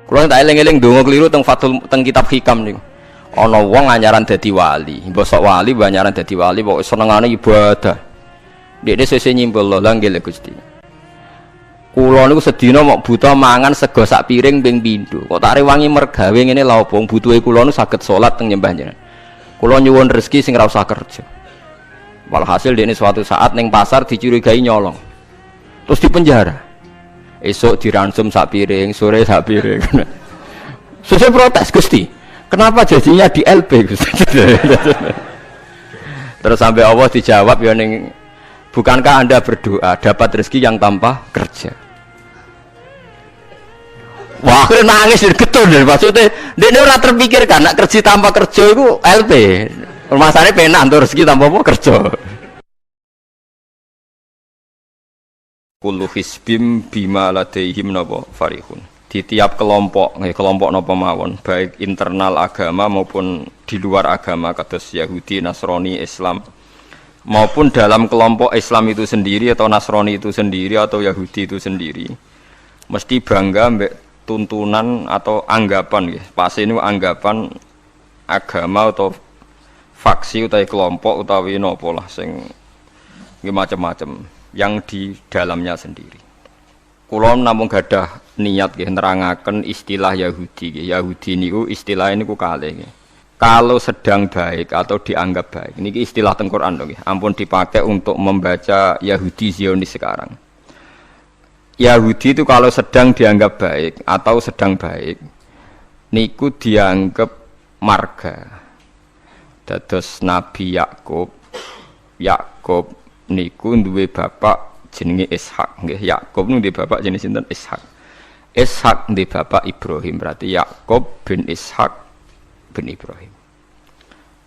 Kula tak eling-eling ndonga keliru teng kitab Hikam niku. Ana wong anyaran dadi wali, mbok sok wali mbok anyaran dadi wali pokoke senengane ibadah. Dekne sesuk nyimpul lho nggih Gusti. Kula niku sedina mok buta mangan sego sak piring ping pindho. Kok tak rewangi mergawe ngene lha opo butuhe kula niku saged salat teng nyembah jenengan. Kula nyuwun rezeki sing ora usah kerja. Walhasil dekne suatu saat ning pasar dicurigai nyolong. Terus dipenjara. Esok diransum sak piring, sore sak piring. Sesuk protes Gusti. Kenapa jadinya di LP Gusti? Terus sampai Allah dijawab ya ning bukankah Anda berdoa dapat rezeki yang tanpa kerja? Wah, nangis getun maksudnya dia ora terpikirkan nak kerja tanpa kerja itu LP. Masalahnya penak untuk rezeki tanpa apa kerja. Kullu hisbim bima ladaihim napa farihun. Di tiap kelompok napa mawon, baik internal agama maupun di luar agama kados Yahudi, Nasrani, Islam, maupun dalam kelompok Islam itu sendiri atau Nasrani itu sendiri atau Yahudi itu sendiri, mesti bangga mbek tuntunan atau anggapan nggih. Pas ini anggapan agama atau faksi utawi kelompok utawi napa lah sing nggih macam-macam yang di dalamnya sendiri. Kula namung gadah niat nggih nerangaken istilah Yahudi nggih. Yahudi niku istilah niku kalih nggih. Kalau sedang baik atau dianggap baik. Niki istilah teng Quran nggih. Ampun dipakai untuk membaca Yahudi Zionis sekarang. Yahudi itu kalau sedang dianggap baik atau sedang baik niku dianggap marga. Dados Nabi Yakub niku duwe bapak jenenge Ishak nggih. Yakub niku duwe bapak jenenge sinten? Ishak. Ishak duwe bapak Ibrahim, berarti Yakub bin Ishak bin Ibrahim.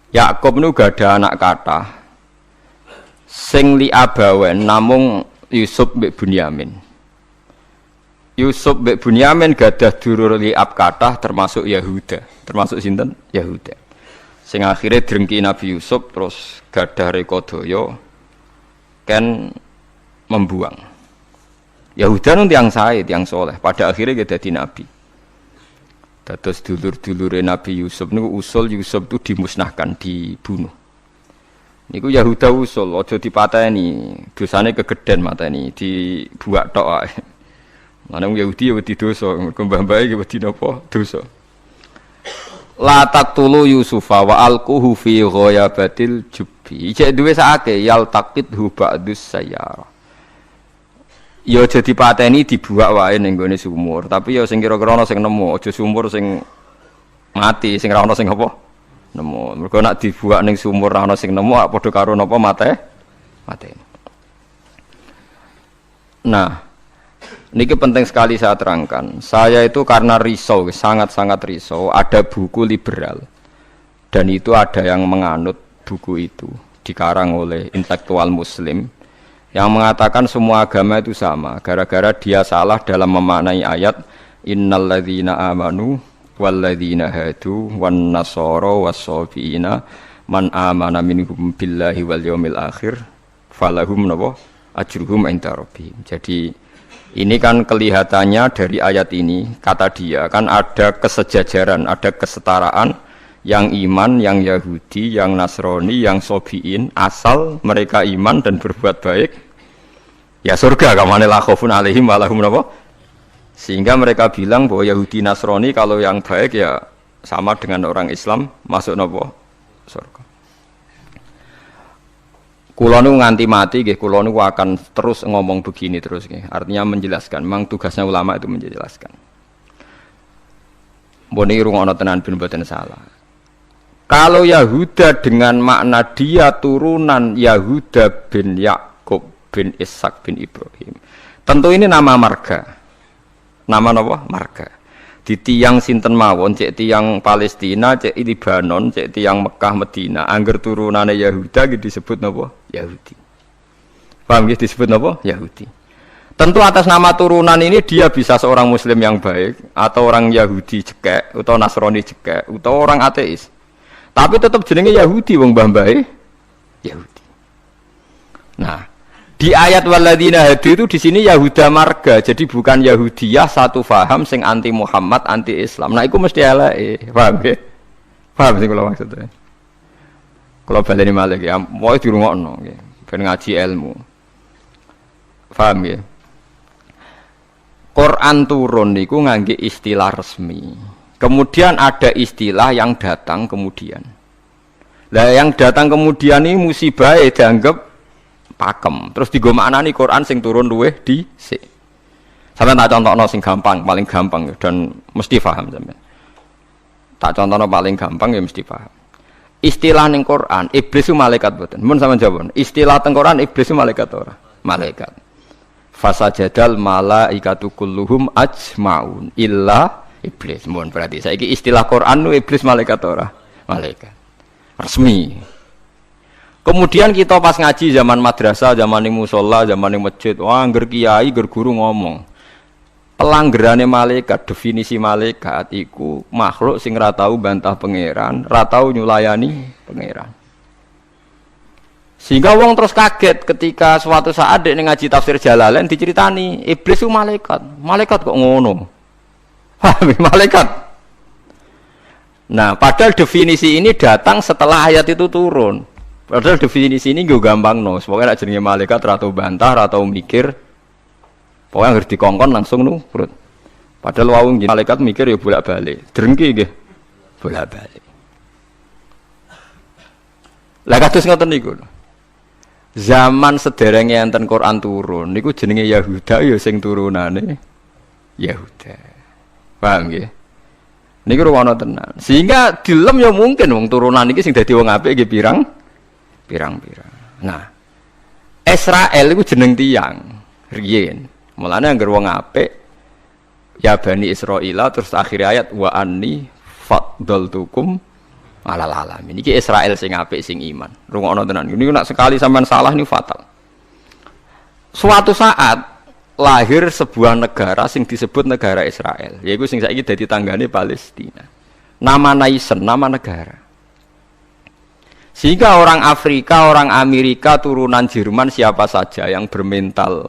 Yakub niku gada anak kathah sing li abawen namung Yusuf mbek Bunyamin. Yusuf mbek Bunyamin gadah dulur liab kathah termasuk Yahuda. Termasuk sinten? Yahuda. Sing akhire drengki Nabi Yusuf terus gadah rekodaya kan membuang. Yahuda nun tiang sae, tiang soleh. Pada akhirnya dia jadi nabi. Dados dulur-dulure Nabi Yusuf niku usul Yusuf itu dimusnahkan, dibunuh. Niku Yahuda usul, aja dipateni, dosane kegeden mateni, dibuak tok ae. Manung Yahudi ya wedi dosa, mergo mbah-mbahe iki wedi napa? Dosa. La taqtulu Yusufa wa alquhu fi ghayabatil jubbi. Ijek duwe sakake yal taqidhu ba'dus sayyara. Ya aja dipateni dibuak wae ning gone sumur, tapi ya sing kira-kira ana sing nemu, aja sumur sing mati, sing ra ana sing apa? Nemu. Mergo nek dibuak ning sumur ra ana sing nemu, padha karo napa mateni. Nah, niki penting sekali saya terangkan. Saya itu karena risau, sangat-sangat risau. Ada buku liberal dan itu ada yang menganut buku itu, dikarang oleh intelektual Muslim yang mengatakan semua agama itu sama. Gara-gara dia salah dalam memaknai ayat innalladzina amanu walladzina hadu wan nasara was-sabiina man amana minhum billahi wal yaumil akhir falahum ajruhum inda rabbihim. Jadi ini kan kelihatannya dari ayat ini, kata dia kan ada kesejajaran, ada kesetaraan yang iman, yang Yahudi, yang Nasrani, yang Sobiin, asal mereka iman dan berbuat baik, ya surga. Kamane la khaufun alaihim wa lahum napa? Sehingga mereka bilang bahwa Yahudi Nasrani kalau yang baik ya sama dengan orang Islam masuk napa? Surga. Kula nu nganti mati nggih, kula nu akan terus ngomong begini terus nggih. Artinya menjelaskan, memang tugasnya ulama itu menjelaskan. Mbok niki rungokno tenan ben mboten salah. Kalau Yahuda dengan makna dia turunan Yahuda bin Yakub bin Ishak bin Ibrahim, tentu ini nama marga. Nama apa? Marga. Di tiang sinten mawon, cek tiang Palestina, cek Libanon, cek tiang Mekah Medina, angger turunane Yahuda gitu disebut napa? Yahudi. Paham gitu disebut napa? Yahudi. Tentu atas nama turunan ini dia bisa seorang Muslim yang baik atau orang Yahudi cekek atau Nasrani cekek atau orang ateis. Tapi tetap jenenge Yahudi wong mbah-mbahe Yahudi. Nah, Di ayat waladina hadu itu di sini Yahuda marga, jadi bukan Yahudiyah satu faham sing anti Muhammad, anti Islam. Nah, itu mesti eleke, paham ya? Paham sih kalau maksudnya. Kalau baleni malih ya, mau dirungokno nggih, ben ngaji ilmu. Paham ya? Quran turun niku ngangge istilah resmi. Kemudian ada istilah yang datang kemudian. Lah yang datang kemudian ini musibah dianggap pakem. Terus digo maknani Quran sing turun luweh dhisik. Sampeyan tak contohno sing gampang, paling gampang dan mesti paham sampeyan. Tak contohno paling gampang ya mesti paham. Istilah ning Quran, iblis itu malaikat mboten. Mun sampeyan jawab. Istilah teng Quran iblis itu malaikat ora? Malaikat. Fasajadal malaikatu kulluhum ajmaun illa iblis. Mun berarti saiki istilah Quran iblis malaikat ora? Malaikat. Resmi. Kemudian kita pas ngaji zaman madrasah, zaman ning musala, zaman ning masjid, wah ngger kiai, ngger guru ngomong. Pelanggerane malaikat, definisi malaikat iku makhluk sing ra tau bantah pangeran, ra tau nyulayani pangeran. Sehingga wong terus kaget ketika suatu saat dek ngaji tafsir Jalalain diceritani iblis itu malaikat. Malaikat kok ngono? Malaikat. Nah, padahal definisi ini datang setelah ayat itu turun. Padahal definisi ini gue gampang no. Pokoknya nak jenenge malaikat atau bantah atau mikir, pokoknya harus dikongkon langsung nurut. Padahal wawung malaikat mikir ya bolak balik, drengki gitu, bolak balik. Lah kados ngoten niku. Zaman sederenge enten Quran turun, niku jenenge Yahuda ya sing turunane Yahuda. Paham nggih? Niku ruwono tenan. Sehingga dilem ya mungkin wong turunan iki sing dadi wong apik nggih pirang-pirang. Nah, Israel itu jeneng tiyang riyen. Mulane anggere wong apik ya Bani Israil terus akhir ayat wa anni faddaltukum alal alamin. Iki Israel sing apik sing iman. Rungokno tenan. Niku nek sekali sampean salah niku fatal. Suatu saat lahir sebuah negara sing disebut negara Israel. Yaiku sing saiki dadi tanggane Palestina. Nama naisen, nama negara. Sehingga orang Afrika, orang Amerika, turunan Jerman siapa saja yang bermental,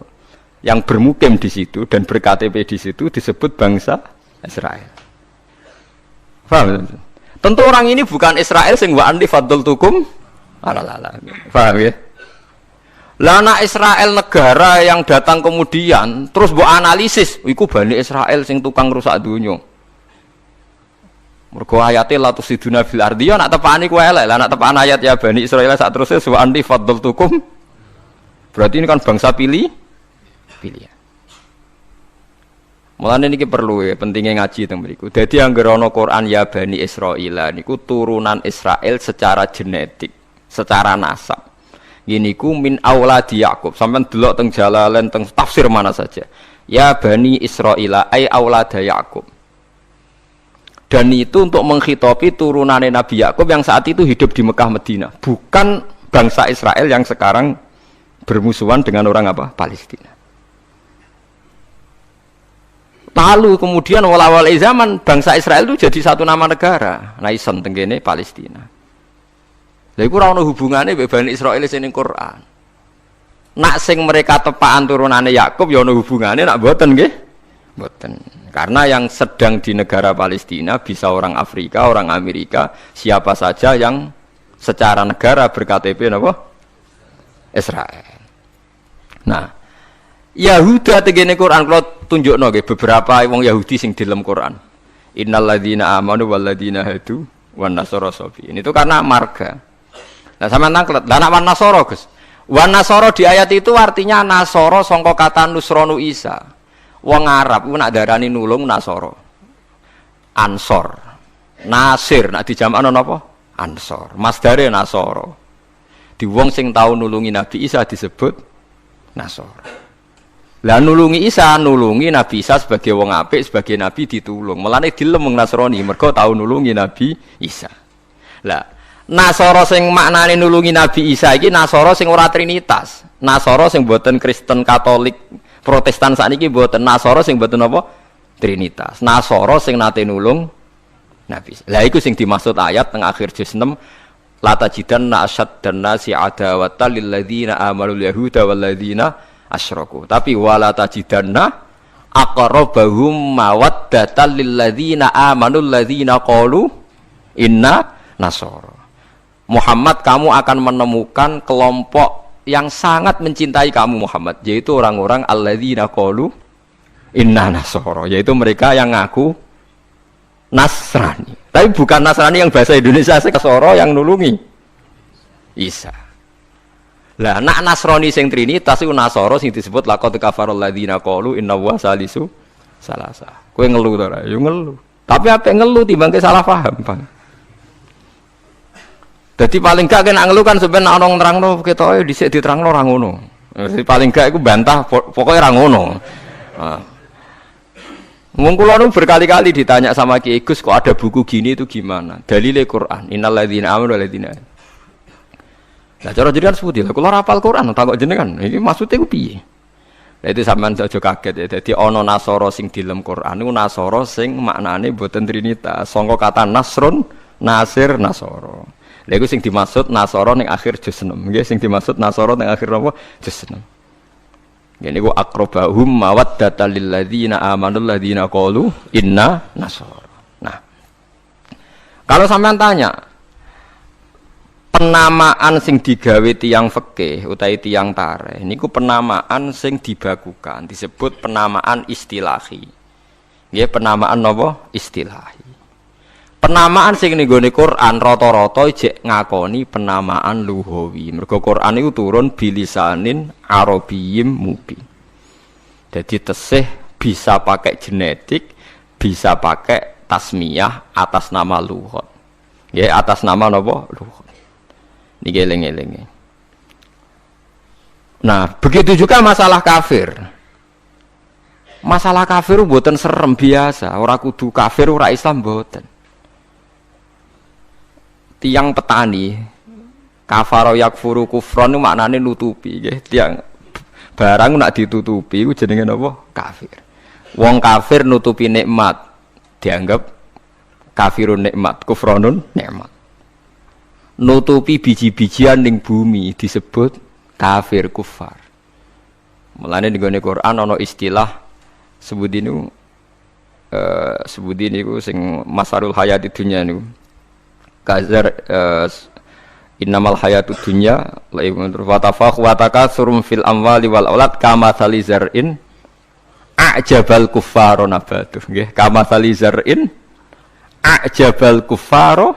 yang bermukim di situ dan berKTP di situ disebut bangsa Israel. Paham? Tentu orang ini bukan Israel sing wa anni faddaltukum alal alamin. Paham ya? Lah anak Israel negara yang datang kemudian terus mbok analisis, iku Bani Israel sing tukang rusak dunya. Mergo ayate la tusiduna fil ardi ya nak tepani ku elek lah nak tepan ayat ya Bani Israil sak terusé wa anti faddaltukum berarti ini kan bangsa pilihan. Mulane niki perlu ya pentingnya ngaji teng mriku. Dadi anggere ana Quran ya Bani Israil niku turunan Israel secara genetik, secara nasab. Gini ku min auladi Yakub. Sampeyan delok teng Jalalain teng tafsir mana saja. Ya Bani Israil ai aulada Yakub. Dan itu untuk menghitopi turunannya Nabi Yakub yang saat itu hidup di Mekah Medina, bukan bangsa Israel yang sekarang bermusuhan dengan orang apa? Palestina. Lalu kemudian awal-awal zaman bangsa Israel itu jadi satu nama negara, naisen tenggene Palestina. Lha iku ora ono hubungane mbek Bani Israil sing ning Quran. Nak sing mereka tepaan turunane Yakub ya ono hubungane, nak mboten nggih? Mboten. Karena yang sedang di negara Palestina bisa orang Afrika, orang Amerika, siapa saja yang secara negara berKTP apa? Israel. Nah, Yahuda tegene Quran kalau tunjukno nggih beberapa wong Yahudi sing di dalam Quran. Innal ladzina amanu wal ladzina hadu wan nasara sabiin. Itu karena marga. Nah, sama nangklet. Lah nek wan nasara, Gus. Wan nasara di ayat itu artinya nasara sangka kata nusronu Isa. Wong Arab ku nak darani nulung nasara. Ansor. Nasir nak dijamakno napa? Ansor. Masdare nasara. Di wong sing tau nulungi Nabi Isa disebut nasara. Lah nulungi Isa, nulungi Nabi Isa sebagai wong apik, sebagai nabi ditulung. Mulane dilem wong Nasrani mergo tau nulungi Nabi Isa. Lah Nasara sing maknane nulungi Nabi Isa iki Nasara sing ora trinitas. Nasara sing boten Kristen Katolik Protestan sakniki mboten. Nasara sing mboten apa? Trinitas. Nasara sing nate nulung Nabi. Lah iku sing dimaksud ayat teng akhir juz 6 la tajidanna asyaddan nasi adawatan lil ladzina amanu yahuda wal ladzina asyraku. Tapi wala tajidanna aqrabahum mawaddatan lil ladzina amanu ladzina qalu inna nasara. Muhammad, kamu akan menemukan kelompok yang sangat mencintai kamu Muhammad, yaitu orang-orang alladzina qalu inna nasara, yaitu mereka yang ngaku Nasrani. Tapi bukan Nasrani yang bahasa Indonesia Nasara yang nulungi Isa. Lah nak Nasrani sing Trinitas iku Nasara sing disebut laqad kafarul ladzina qalu inna wa salisu salasa. Kowe ngelu to ora? Ya ngelu. Tapi apik ngelu timbang salah paham, Bang. Jadi paling gak kena ngelu kan sebenarnya ana nerangno ketoke dhisik diterangno ora ngono. Jadi paling gak iku bantah pokoknya ora ngono. Wong kula nu berkali-kali ditanya sama Ki Gus, kok ada buku gini itu gimana? Dalile Quran, innal ladzina amanu wal ladzina. Lah cara jenengan seputi, kula hafal Quran takok jenengan. Iki maksude ku piye? Lah itu sampean aja kaget ya. Dadi ana Nasara sing dilem Quran niku Nasara sing maknane boten trinitas. Sangka kata Nasrun, Nasir, Nasara. Lha iku sing dimaksud Nasara ning akhir juz 6. Nggih sing dimaksud Nasara ning akhir apa? Juz 6. Ini ku akrobahum mawaddatan lil ladzina amanu ladzina qalu inna nasara. Nah, kalau sampean tanya penamaan sing digawe tiyang fikih utawi tiyang tarikh niku penamaan sing dibakukan disebut penamaan istilahi. Nggih penamaan napa? Istilahi. Penamaan sing ning gone Quran rata-rata jek ngakoni penamaan lughawi. Mergo Quran iku turun bilisanin arabiyyin mubin. Jadi tesih bisa pakai genetik, bisa pakai tasmiyah atas nama lughat. Ya atas nama napa? Lughat. Niki eling-elinge. Nah, begitu juga masalah kafir. Masalah kafir mboten serem biasa, ora kudu kafir ora Islam mboten. Tiang petani kafaro yakfuru kufron itu maknanya nutupi nggih. Tiang barang nak ditutupi itu jenenge apa? Kafir. Wong kafir nutupi nikmat dianggap kafirun nikmat, kufronun nikmat. Nutupi biji-bijian ning bumi disebut kafir kufar. Mulane ning Quran ana istilah sebut niku sing masarul hayati dunya niku. Kazar innamal hayatud dunya wa takatsum fil amwali wal aulad kama salizar'in a'jabal kuffara nabatu nggih kama salizar'in a'jabal kuffara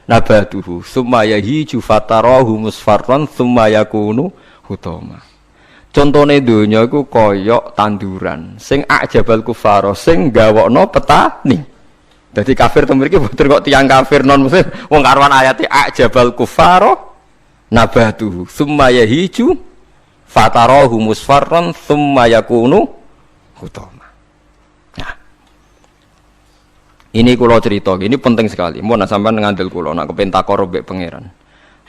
nabatuhu summa yahiju fatarahu musfarran summa yakunu hutama. Contone donya iku kaya tanduran sing a'jabal kuffara sing gawokno petani. Jadi kafir itu mriki boten kok tiyang kafir non muslim wong karuan ayate ajabal kufaro nabatuhu summa yahiju fatarahu musfarran summa yakunu hutama. Nah. Ini kula cerita, ini penting sekali. Mun sampean ngandel kula nak kepen takor mbek pangeran.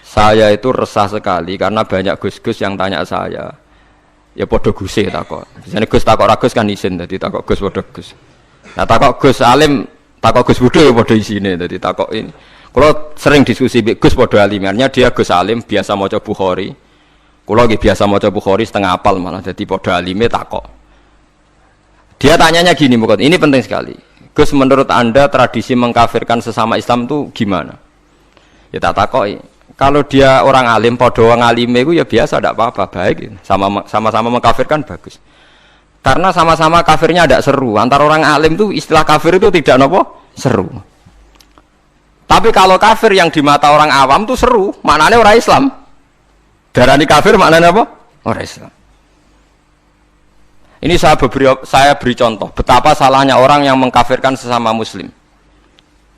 Saya itu resah sekali karena banyak gus-gus yang tanya saya. Ya padha guse takok. Biasane Gus takok ra Gus kan isin dadi takok Gus padha Gus. Nah takok Gus alim takok Gus Budha ya padha isine dadi takok ini. Kula sering diskusi mbek Gus padha alimarnya dia Gus alim biasa maca Bukhari. Kula nggih biasa maca Bukhari setengah apal malah dadi padha alime takok. Dia tanyanya gini bukan, ini penting sekali. Gus menurut Anda tradisi mengkafirkan sesama Islam itu gimana? Ya tak takoki. Kalau dia orang alim padha wong alime iku ya biasa ndak apa-apa baik sama-sama mengkafirkan bagus. Karena sama-sama kafirnya tidak seru. Antara orang alim itu istilah kafir itu tidak seru. Tapi kalau kafir yang di mata orang awam itu seru, maknanya orang Islam. Darani kafir maknanya apa? Orang Islam. Ini saya beri contoh betapa salahnya orang yang mengkafirkan sesama Muslim.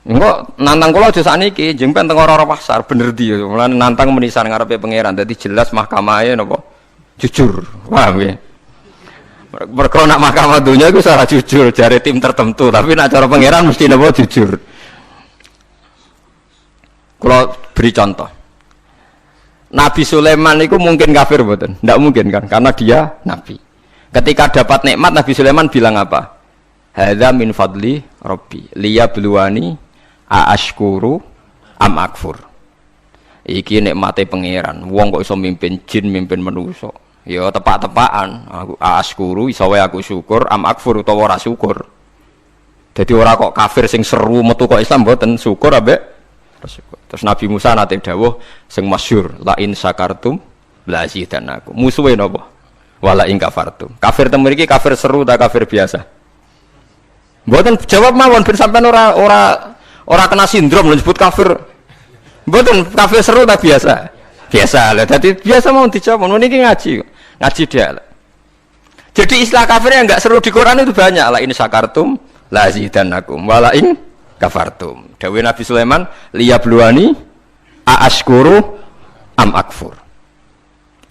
Engko nantang kula aja sakniki, jeng penteng ora pasar bener di. Mulane nantang menisan ngarepe pangeran. Dadi jelas mahkamahe napa? Jujur. Paham nggih? Mergo nak mahkamah dunia itu secara jujur jare tim tertentu, tapi nak cara pangeran mesti napa jujur. Kalau beri contoh, Nabi Sulaiman itu mungkin kafir betul? Tidak mungkin kan, karena dia Nabi. Ketika dapat nikmat Nabi Sulaiman bilang apa? Hadza min fadli Rabbi liyabluwani aashkuru am akfur. Iki nikmate pangeran. Wong kok iso mimpin jin, mimpin manusa. Ya tepak-tepakan. Aku askuru iso wae aku syukur, am akfur utawa ora syukur. Jadi ora kok kafir sing seru metu kok Islam mboten syukur ambek syukur. Terus Nabi Musa nate dawuh sing masyhur, la in syakartum la azidannakum. Musuhe napa? Wala in kafartum. Kafir temu iki kafir seru ta kafir biasa? Mboten jawab mawon ben sampean ora kena sindrom lho nyebut kafir. Mboten kafir seru ta biasa? Biasa lah. Dadi biasa mau dijawab ngono niki ngaji dia. Jadi istilah kafir yang enggak seru di Quran itu banyak. La in syakartum la azidannakum wala in kafartum. Dawuh Nabi Sulaiman liyabluwani aashkuru am akfur.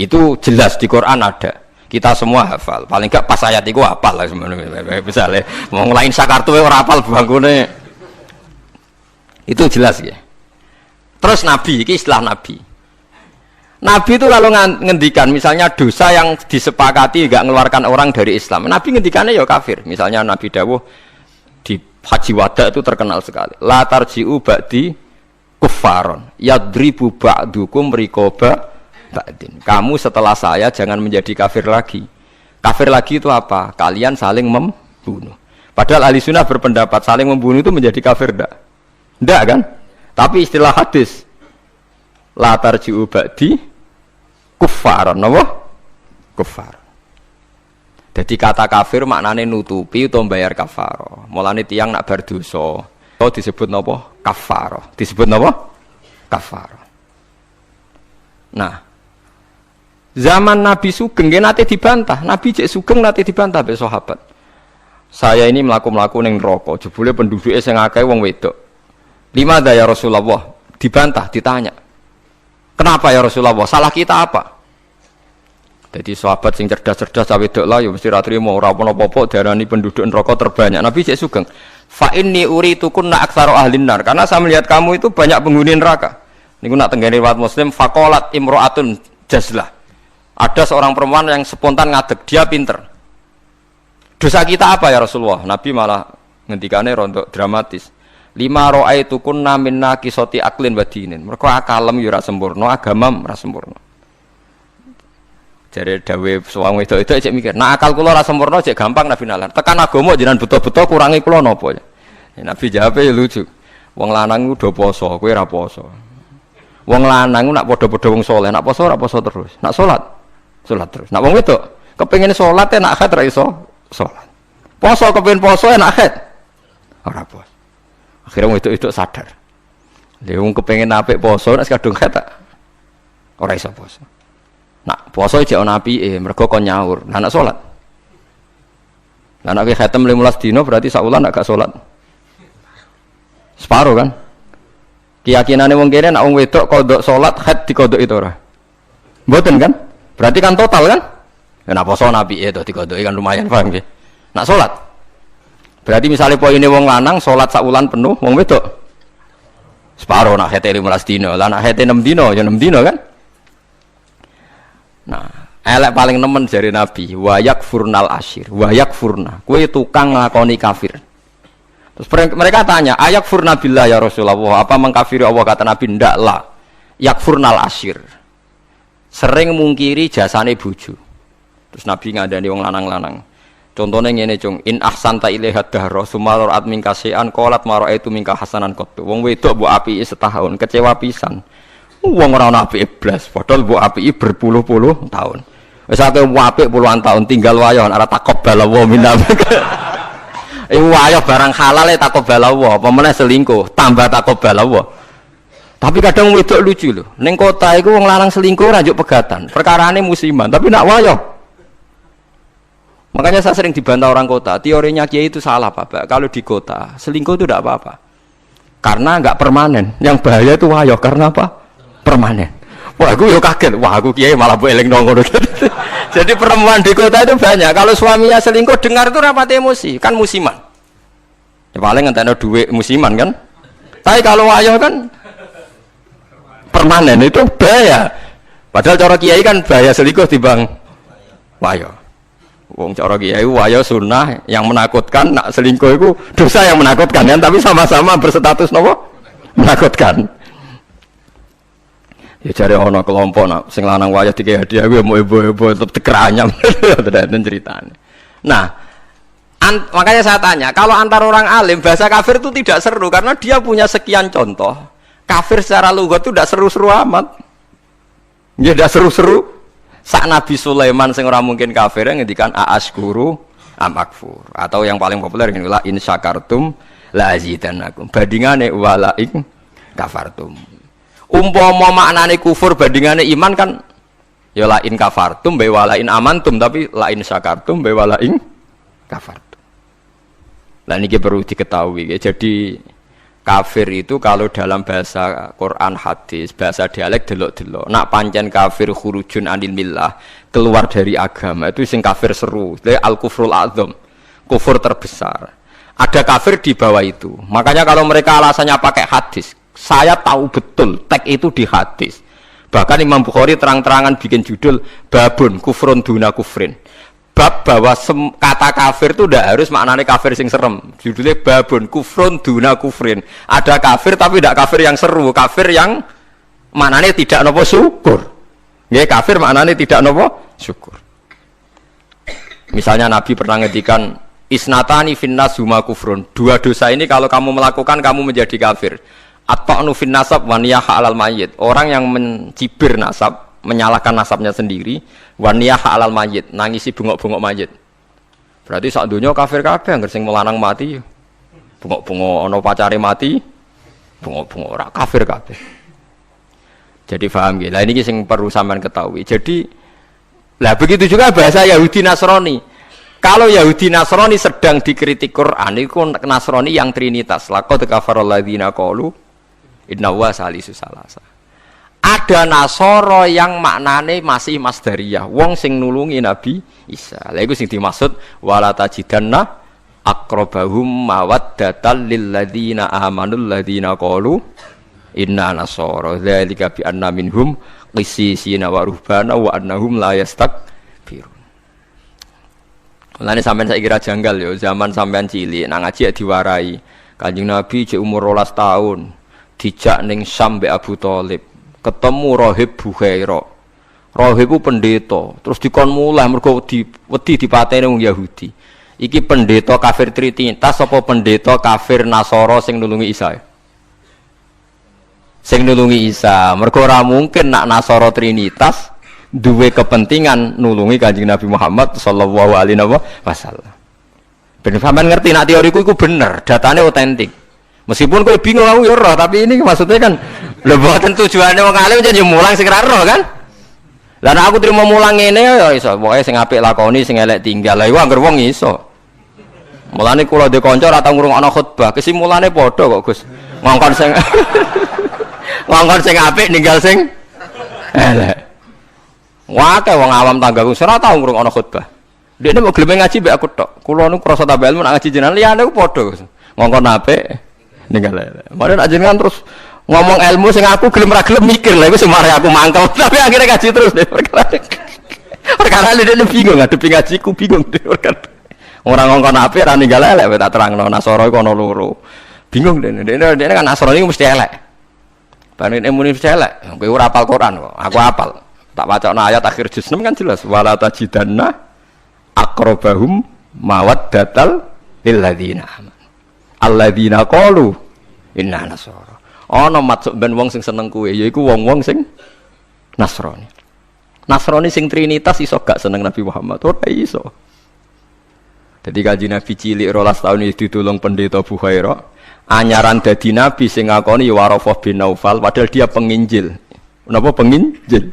Itu jelas di Quran ada. Kita semua hafal. Paling enggak pas ayat itu hafal lah sebenarnya. Misalnya mau ngelain sakartu ora hafal bangkune. Itu jelas ya. Terus Nabi, ini istilah Nabi. Nabi itu kalau ngendikan misalnya dosa yang disepakati enggak mengeluarkan orang dari Islam. Nabi ngendikannya ya kafir. Misalnya Nabi dawuh di Haji Wada itu terkenal sekali. La tarji'u ba'di kuffaron yadribu ba'dukum riqaba ba'din. Kamu setelah saya jangan menjadi kafir lagi. Kafir lagi itu apa? Kalian saling membunuh. Padahal ahli sunnah berpendapat saling membunuh itu menjadi kafir enggak? Enggak kan? Tapi istilah hadis la tarji'u ba'di kuffaron, apa? Kuffar. Jadi kata kafir maknanya nutupi atau bayar kafaroh. Mulane tiang nak berdosa, itu disebut napa? Kafaroh. Disebut napa? Kafaroh. Nah, zaman Nabi Sugeng nate dibantah. Nabi cek Sugeng nate dibantah be sahabat. Saya ini melaku-melaku ning neraka, jebule penduduknya sing akeh wong wedok. Lima dah ya Rasulullah, dibantah, ditanya. Kenapa ya Rasulullah? Salah kita apa? Jadi sahabat sing cerdas-cerdas cawe wedok lah ya mesti ra trimo ora apa-apa diarani penduduk neraka terbanyak. Nabi cek Sugeng. Fa inni uritukunna aktsaru ahlin nar. Karena saya melihat kamu itu banyak penghuni neraka. Niku nak tenggene riwayat Muslim faqalat imra'atun jazlah. Ada seorang perempuan yang spontan ngadeg, dia pinter. Dosa kita apa ya Rasulullah? Nabi malah ngendikane rontok dramatis. Lima ra'aitukunna min naqisati aqlin wa dinin. Mergo akalem yo ora sempurna, agamam ora sempurna. Jare dawe suwang wedok-wedok cek mikir, nah akal kula ora sempurna cek gampang Nabi nalar. Tekan agama jenengan buta-buta kurangi kula napa ya? Nabi jawab ya lucu. Wong lanang ku do poso, kowe ora poso. Wong lanang nak padha-padha wong saleh, nak poso ora poso terus. Nak salat terus. Nak wong wedok kepengin salat nak haid ra iso salat. Poso kepengin poso nak haid ora poso. Akhirnya wong wedok sadar. Lha wong kepengin apik poso nak kadung haid ora iso poso. Nak poso jek ana apike, mergo kon nyaur. Lah nak salat. Lah nek khatam 15 dina berarti sak wulan gak salat. Separo kan? Keyakinane wong kene nek wong wedok kodok salat haid dikodok itu ora. Mboten kan? Berarti kan total kan? Ya nek poso apike to dikodoki kan lumayan paham nggih. Nak salat. Berarti misalnya poine wong lanang salat sak wulan penuh, wong wedok separo nak haid 15 dina. Lah nak haid 6 dina ya 6 dina kan? Nah, elek paling nemen jari Nabi, wayak furnal asyir, wayak furna. Kue tukang nglakoni kafir. Terus mereka tanya, ayak furna billah ya Rasulullah, apa mengkafiri Allah? Kata Nabi, ndak lah. Yak furnal asyir. Sering mungkiri jasane bojo. Terus Nabi ngandani wong lanang-lanang. Contohnya ngene cung, in ahsanta ilaiha dahra sumalur at mingkasean qalat maro itu mingka hasanan qattu. Wong wedok mbok apike setahun, kecewa pisan. Wong ora ana apike blas, padahal mbok apiki berpuluh-puluh tahun. Wis akeh apik puluhan tahun tinggal wayo ora takobal wa minna. Wayo barang halal takobal wa, apa meneh selingkuh tambah takobal wa. Tapi kadang wedok lucu lho. Ning kota iku wong lanang selingkuh ora njuk pegatan. Perkarane musiman, tapi nak wayo. Makanya saya sering dibantah orang kota, teorinya Kiai itu salah Pak. Kalau di kota, selingkuh itu tidak apa-apa. Karena enggak permanen. Yang bahaya itu wayo karena apa? Permanen. Wah, aku yo kaget. Wah, aku Kiai malah mbok eling nang ngono. Jadi perempuan di kota itu banyak. Kalau suaminya selingkuh dengar itu rapat emosi, kan musiman. Ya paling ngentekno duit musiman kan. Tapi kalau wayo kan permanen itu bahaya. Padahal cara Kiai kan bahaya selingkuh timbang wayo. Wong cara Kiai wayo sunnah yang menakutkan, nak selingkuh itu dosa yang menakutkan kan, tapi sama-sama berstatus nopo menakutkan. Ya jare ana kelompok nak sing lanang wayah dikei hadiah kuwi mau ebo-ebo tetep dikeranyam. Tenan ceritane. Nah, makanya saya tanya, kalau antar orang alim bahasa kafir itu tidak seru karena dia punya sekian contoh. Kafir secara lughat itu tidak seru-seru amat. Ya tidak seru-seru. Sak Nabi Sulaiman sing ora mungkin kafir ngendikan a'askuru amakfur atau yang paling populer ngene la in syakartum la azidannakum. Bandingane wala in kafartum. Umpama maknane kufur bandingane iman kan ya la in kafartum be wala in amantum, tapi la in syakartum be wala in kafartum. Lah niki perlu diketahui ya. Jadi kafir itu kalau dalam bahasa Quran hadis, bahasa dialek delok-delok. Nak pancen kafir khurujun anil millah, keluar dari agama itu sing kafir seru. Itu al-kufrul a'dzam, kufur terbesar. Ada kafir di bawah itu. Makanya kalau mereka alasannya pakai hadis, saya tahu betul teks itu di hadis. Bahkan Imam Bukhari terang-terangan bikin judul babun kufrun duna kufrin. Bab bahwa kata kafir itu tidak harus maknanya kafir sing serem. Judulnya babun kufrun duna kufrin. Ada kafir tapi tidak kafir yang seru, kafir yang maknanya tidak nopo syukur. Ya kafir maknanya tidak nopo syukur. Misalnya Nabi pernah ngedikan isnatani finnas huma kufrun. Dua dosa ini kalau kamu melakukan kamu menjadi kafir. At-ta'nu fin nasab wa niyaha 'alal mayyit. Orang yang mencibir nasab, menyalahkan nasabnya sendiri, wa niyaha 'alal mayyit, nangisi bengok-bengok mayit. Berarti sak donya kafir kabeh anggere sing melanang mati. Bengok-bengok ana pacare mati, bengok-bengok ora kafir kabeh. Jadi paham nggih. Lah niki sing perlu sampean ketahui. Jadi lah begitu juga bahasa Yahudi Nasrani. Kalau Yahudi Nasrani sedang dikritik Quran, itu Nasrani yang trinitas. Laqad kafaral ladzina qalu inna wa salisu salasa. Ada Nasoro yang maknane masih masdariyah, wong sing nulungi Nabi Isa. Lha iku sing dimaksud wala tajidanna aqrabahum mawaddatan lil ladzina amanul ladzina qalu inna nasara. Dzalika bi anna minhum qissisina wa ruhbana wa annahum la yastakbirun. Mulane sampean saiki ra janggal yo, zaman sampean cilik nang ngaji diwarai. Kanjeng Nabi jek umur 12 tahun. Dijak ning Syam mbek Abu Thalib, ketemu Rahib Bukhaira. Rahib ku pendeta, terus dikon mulih mergo wedi dipateni wong Yahudi. Iki pendeta kafir trinitas apa pendeta kafir Nasara sing nulungi Isa? Sing nulungi Isa, mergo ora mungkin nak Nasara trinitas duwe kepentingan nulungi Kanjeng Nabi Muhammad sallallahu alaihi wasallam. Ben sampean ngerti nak teoriku iku bener, datane otentik. Meskipun kowe bingung aku ya roh, tapi ini maksudnya kan lho mboten tujuane wong alim jan mulang sing ra roh kan. Lah nek aku trimo mulang ngene ya iso, pokoke sing apik lakoni, sing elek tinggal. Lah iku anggere wong iso. Mulane kula ndek kanca ora tau ngrungokno khutbah, kesimulane padha kok Gus. Ngongkon sing ngongkon sing apik ninggal sing elek. Wae wong awam tanggaku ora tau ngrungokno khutbah. Dekne mau gelem ngaji mbek aku tok. Kula nu krasa tambah ilmu nak ngaji jenengan liyane ku padha Gus. Ngongkon apik ninggal elek. Mare nak jenengan terus ngomong ilmu sing aku gelem ra gelem mikir lha iku semare aku mangkel. Tapi akhirnya ngaji terus deh perkara ini bingung ngadepi ngajiku bingung deh perkara. Ora ngongkon apik ra ninggal elek tak terangno Nasara iku ana loro. Bingung dene kan Nasara iku mesti elek. Banin muni mesti elek. Kowe ora hafal Quran kok. Aku hafal. Tak wacana ayat akhir juz 6 kan jelas wala tajidanna aqrabahum mawaddatal lil ladzina amanu. Alladzina qalu inna nasara. Ana maksud ben wong sing seneng kuwe yaiku wong-wong sing Nasrani. Nasrani sing trinitas iso gak seneng Nabi Muhammad ora iso. Dadi Kanjeng Nabi cilik 12 tahun iki ditulung pendeta Bukhaira, anyaran dadi nabi sing ngakoni Warafah bin Naufal padahal dia penginjil. Napa penginjil?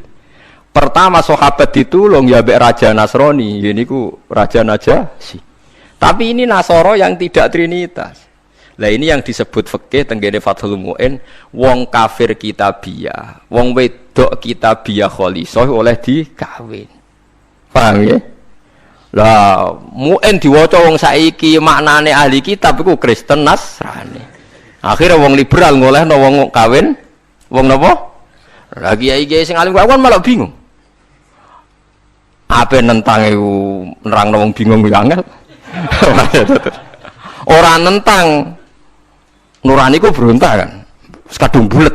Pertama sahabat ditulung ya mbek raja Nasrani, niku raja Najasyi. Tapi ini Nasara yang tidak trinitas. Lah ini yang disebut fikih tenggene Fathul Mu'in, wong kafir kitabiyah, wong wedok kitabiyah khalisah oleh dikawin. Paham ya? Lah Mu'in diwaca wong saiki maknane ahli kitab iku Kristen Nasrani. Akhire wong liberal ngolehno wong kawin wong napa? Lah kiai-kiai sing alim kan malah bingung. Apa nentang iku nerangno wong bingung kuwi angel. Ora nentang Nurani ku berontak kan, kadung bulet.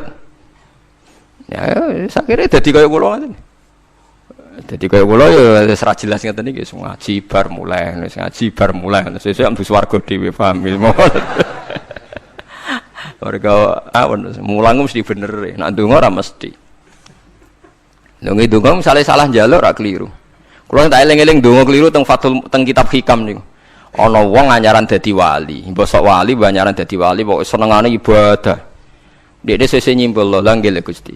Ya sakire dadi kaya kula ngoten. Dadi kaya kula ya wis ra jelas ngeten iki ngaji bar mulai, wis ngaji bar mulai sesuk mlebu swarga dhewe paham. Warga awon mulang mesti bener, nek ndonga ora mesti. Ndonga ndonga misale salah njaluk ora keliru. Kula tak eling-eling ndonga keliru teng Fathul teng kitab Hikam niku. Ana wong anyaran dadi wali, mbosok wali anyaran dadi wali pokoke senengane ibadah. Dekne sesuk nyimpul lho nggih Gusti.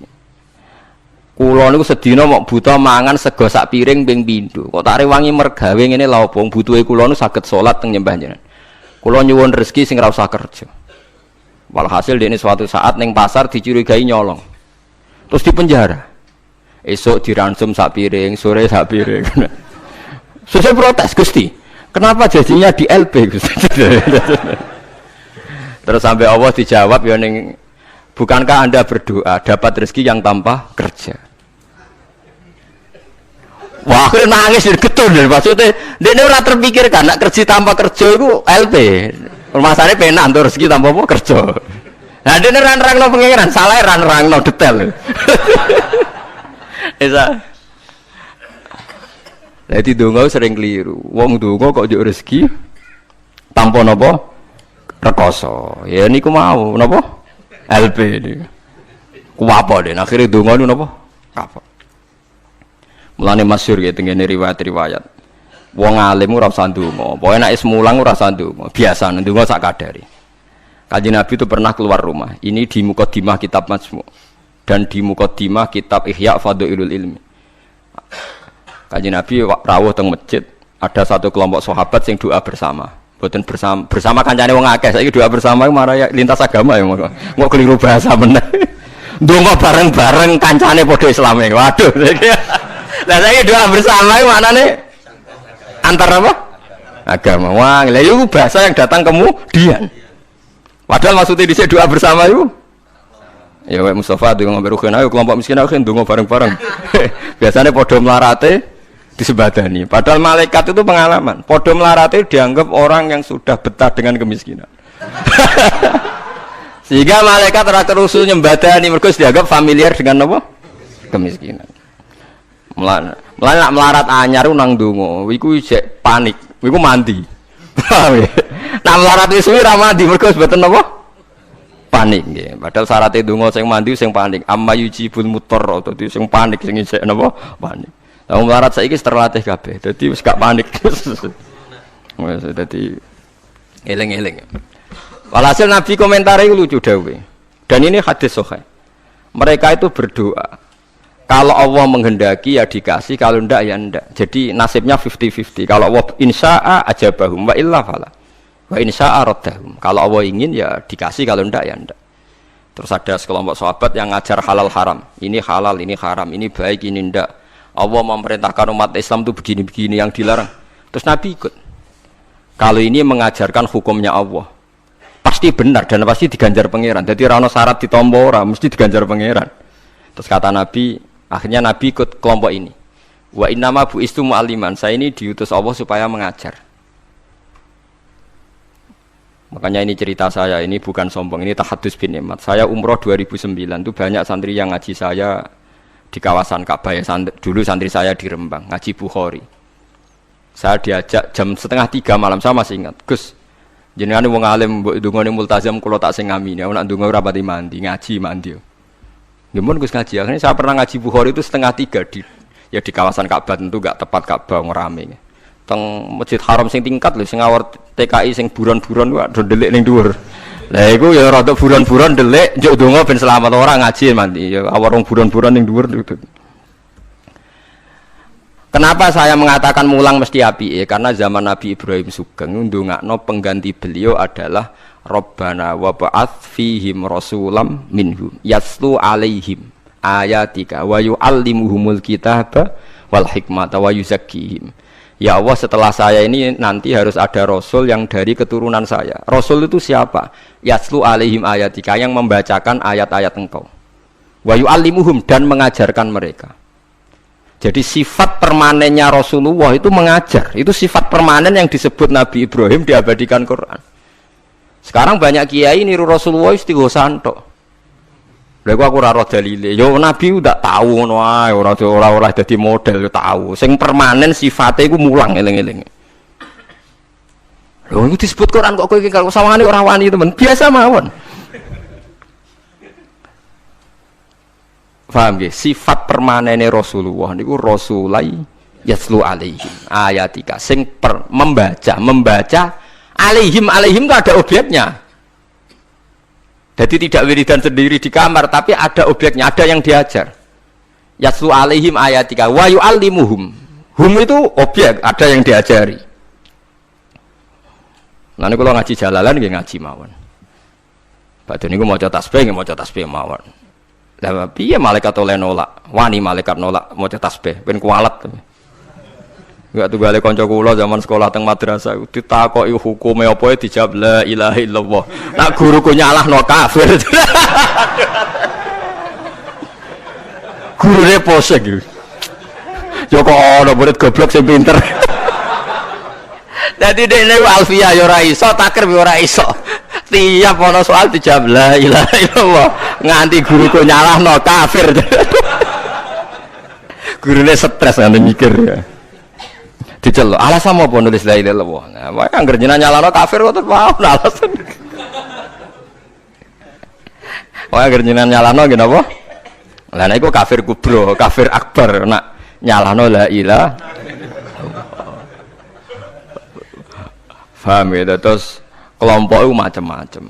Kula niku sedina mok buta mangan sego sak piring ping pindho. Kok tak rewangi mergawe ngene lha opo butuhe kula nu saged salat teng nyembah jenengan. Kula nyuwun rezeki sing ora usah kerja. Walhasil dekne suatu saat ning pasar dicurigai nyolong. Terus dipenjara. Esok diransum sak piring, sore sak piring. Sesuk protes, Gusti. Kenapa jadinya di LP, Gusti? Terus sampai Allah dijawab ya ning bukankah Anda berdoa dapat rezeki yang tanpa kerja? Wah, aku nangis getun maksudnya dekne ora terpikirkan nek kerja tanpa kerja iku LP. Masalahnya penak untuk rezeki tanpa apa kerja. Nah dia nerang-nerang pengiran, salah nerang-nerang detail. Esa. Jadi donga sering keliru. Wong donga kok njuk rezeki tanpa napa rekoso. Ya niku mau napa? LP niku. Ku apa den akhire donga niku napa? Kapok. Mulane masyhur ya tengene riwayat-riwayat. Wong alim ora usah ndonga, pokoke nek wis mulang ora usah ndonga, biasa ndonga sak kadare. Kanjeng Nabi itu pernah keluar rumah. Ini di Muqaddimah kitab Majmu' dan di Muqaddimah kitab Ihya Fadhailul Ilmi. Kanjeng Nabi rawuh teng masjid, ada satu kelompok sahabat sing doa bersama. Mboten bersama kancane wong akeh. Saiki doa bersama marah lintas agama ya monggo. Kok keliru bahasa meneh. Ndonga bareng-bareng kancane padha Islame. Waduh. Lah saiki doa bersama iki maknane antar apa? Agama. Wah, lha itu bahasa yang datang kemudian. Padahal maksudnya dhisik doa bersama itu. Ya wek Mustafa donga berugen ayo kelompok miskin ayo ndonga bareng-bareng. Biasanya padha melarate disebadani. Padahal malaikat itu pengalaman. Padha melarate dianggap orang yang sudah betah dengan kemiskinan. Sehingga malaikat ora terusul nyembadani mergo dianggap familiar dengan apa? Kemiskinan. Mulane melarat anyar nang donga, iku isih panik. Iku mandi. Nah melarat wis suwi ra mandi mergo mboten apa? Panik nggih. Padahal syaratnya donga sing mandi sing panik. Amma yujibul mutarr dadi sing panik sing isih napa? Panik. Lah melarat saiki wis terlatih kabeh. Dadi wis gak panik. Wis dadi eling-eling. Walhasil Nabi komentare lucu dawuhe. Dan ini hadis sahih. Mereka itu berdoa. Kalau Allah menghendaki ya dikasih, kalau ndak ya ndak. Jadi nasibnya 50-50. Kalau Allah insya'a ajabahum wa illa fala. Wa insya'a raddahum. Kalau Allah ingin ya dikasih, kalau ndak ya ndak. Terus ada sekelompok sahabat yang ngajar halal haram. Ini halal, ini haram, ini baik, ini ndak. Allah memerintahkan umat Islam itu begini-begini yang dilarang. Terus Nabi ikut. Kalau ini mengajarkan hukumnya Allah, pasti benar dan pasti diganjar pangeran. Jadi ra ono syarat ditampa ora, mesti diganjar pangeran. Terus kata Nabi, akhirnya Nabi ikut kelompok ini. Wa innama bu'istu mu'alliman. Saya ini diutus Allah supaya mengajar. Makanya ini cerita saya, ini bukan sombong, ini tahadus bin nikmat. Saya umroh 2009 itu banyak santri yang ngaji saya di kawasan Ka'bah ya. Dulu santri saya di Rembang, ngaji Bukhari. Saya diajak jam 2:30 malam, saya masih ingat. Gus, jenengan wong alim mbok ndongane multazam kula tak sing ngamini. Nek ndonga ora pati mandi, ngaji mandi. Gimana Gus ngaji? Akhirnya saya pernah ngaji Bukhari itu 2:30 di kawasan Ka'bah, tentu gak tepat Ka'bah ngerame. Teng Masjid Haram sing tingkat lho, sing awor TKI sing buron-buron wae do delik ning dhuwur. Lah iku ya rada buron-buron delik njuk donga ben selamat ora ngaji mandi. Ya awor wong buron-buron ning dhuwur. Kenapa saya mengatakan mulang mesti apike? Karena zaman Nabi Ibrahim Sugeng ndongakno pengganti beliau adalah Rabbana wa ba'ats fihim rasulam minhum yaslu alaihim ayatika wa yu'allimuhumul kitaba wal hikmata wa yuzakkihim. Ya Allah, setelah saya ini nanti harus ada rasul yang dari keturunan saya. Rasul itu siapa? Yaslu alaihim ayatika, yang membacakan ayat-ayat engkau. Wa yu'allimuhum, dan mengajarkan mereka. Jadi sifat permanennya Rasulullah itu mengajar. Itu sifat permanen yang disebut Nabi Ibrahim diabadikan Quran. Sekarang banyak kiai niru Rasulullah istighosan tok. Lha aku ora ora dalile. Yo nabi ndak tahu ngono ae, ora dadi model yo tahu. Sing permanen sifate iku mulang eling-eling. Lho iku disebut Quran kok kowe iki kalau sawangane ora wani temen. Biasa mawon. Paham nggih? Sifat permanene Rasulullah niku rasulai yaslu alaihim ayatika sing membaca alaihim itu ada objeknya. Jadi tidak wiridan sendiri di kamar tapi ada objeknya, ada yang diajar. Yaslu alaihim ayatika wa yu'allimuhum. Hum itu objek, ada yang diajari. Nanti kalau ngaji jalalan nggih ngaji mawon. Badhe niku maca tasbih nggih maca tasbih mawon. Lah piye malaikat oleh nolak? Wani malaikat nolak maca tasbih, ben kualat. Enggak tunggale kanca kula zaman sekolah teng madrasah ditakoki hukume apa dijawab la ilaha illallah. Nak guruku nyalahno kafir. Gurune posek iki. Yo kok ana murid goblok sing pinter. Dadi dene alfiah yo ora iso, takrib yo ora iso. Tiap ana soal dijawab la ilaha illallah nganti guruku nyalahno kafir. Gurune stres nganti mikir ya. Diceluk alasan apa nulis la ilaha illallah. Nah, wae anggere jenengan nyalahno kafir kok tetep wae alasan. Wae anggere jenengan nyalahno nggih napa? Lah nek iku kafir kubro, kafir akbar nak nyalahno la ilaha. Paham ya, terus kelompok itu macam-macam.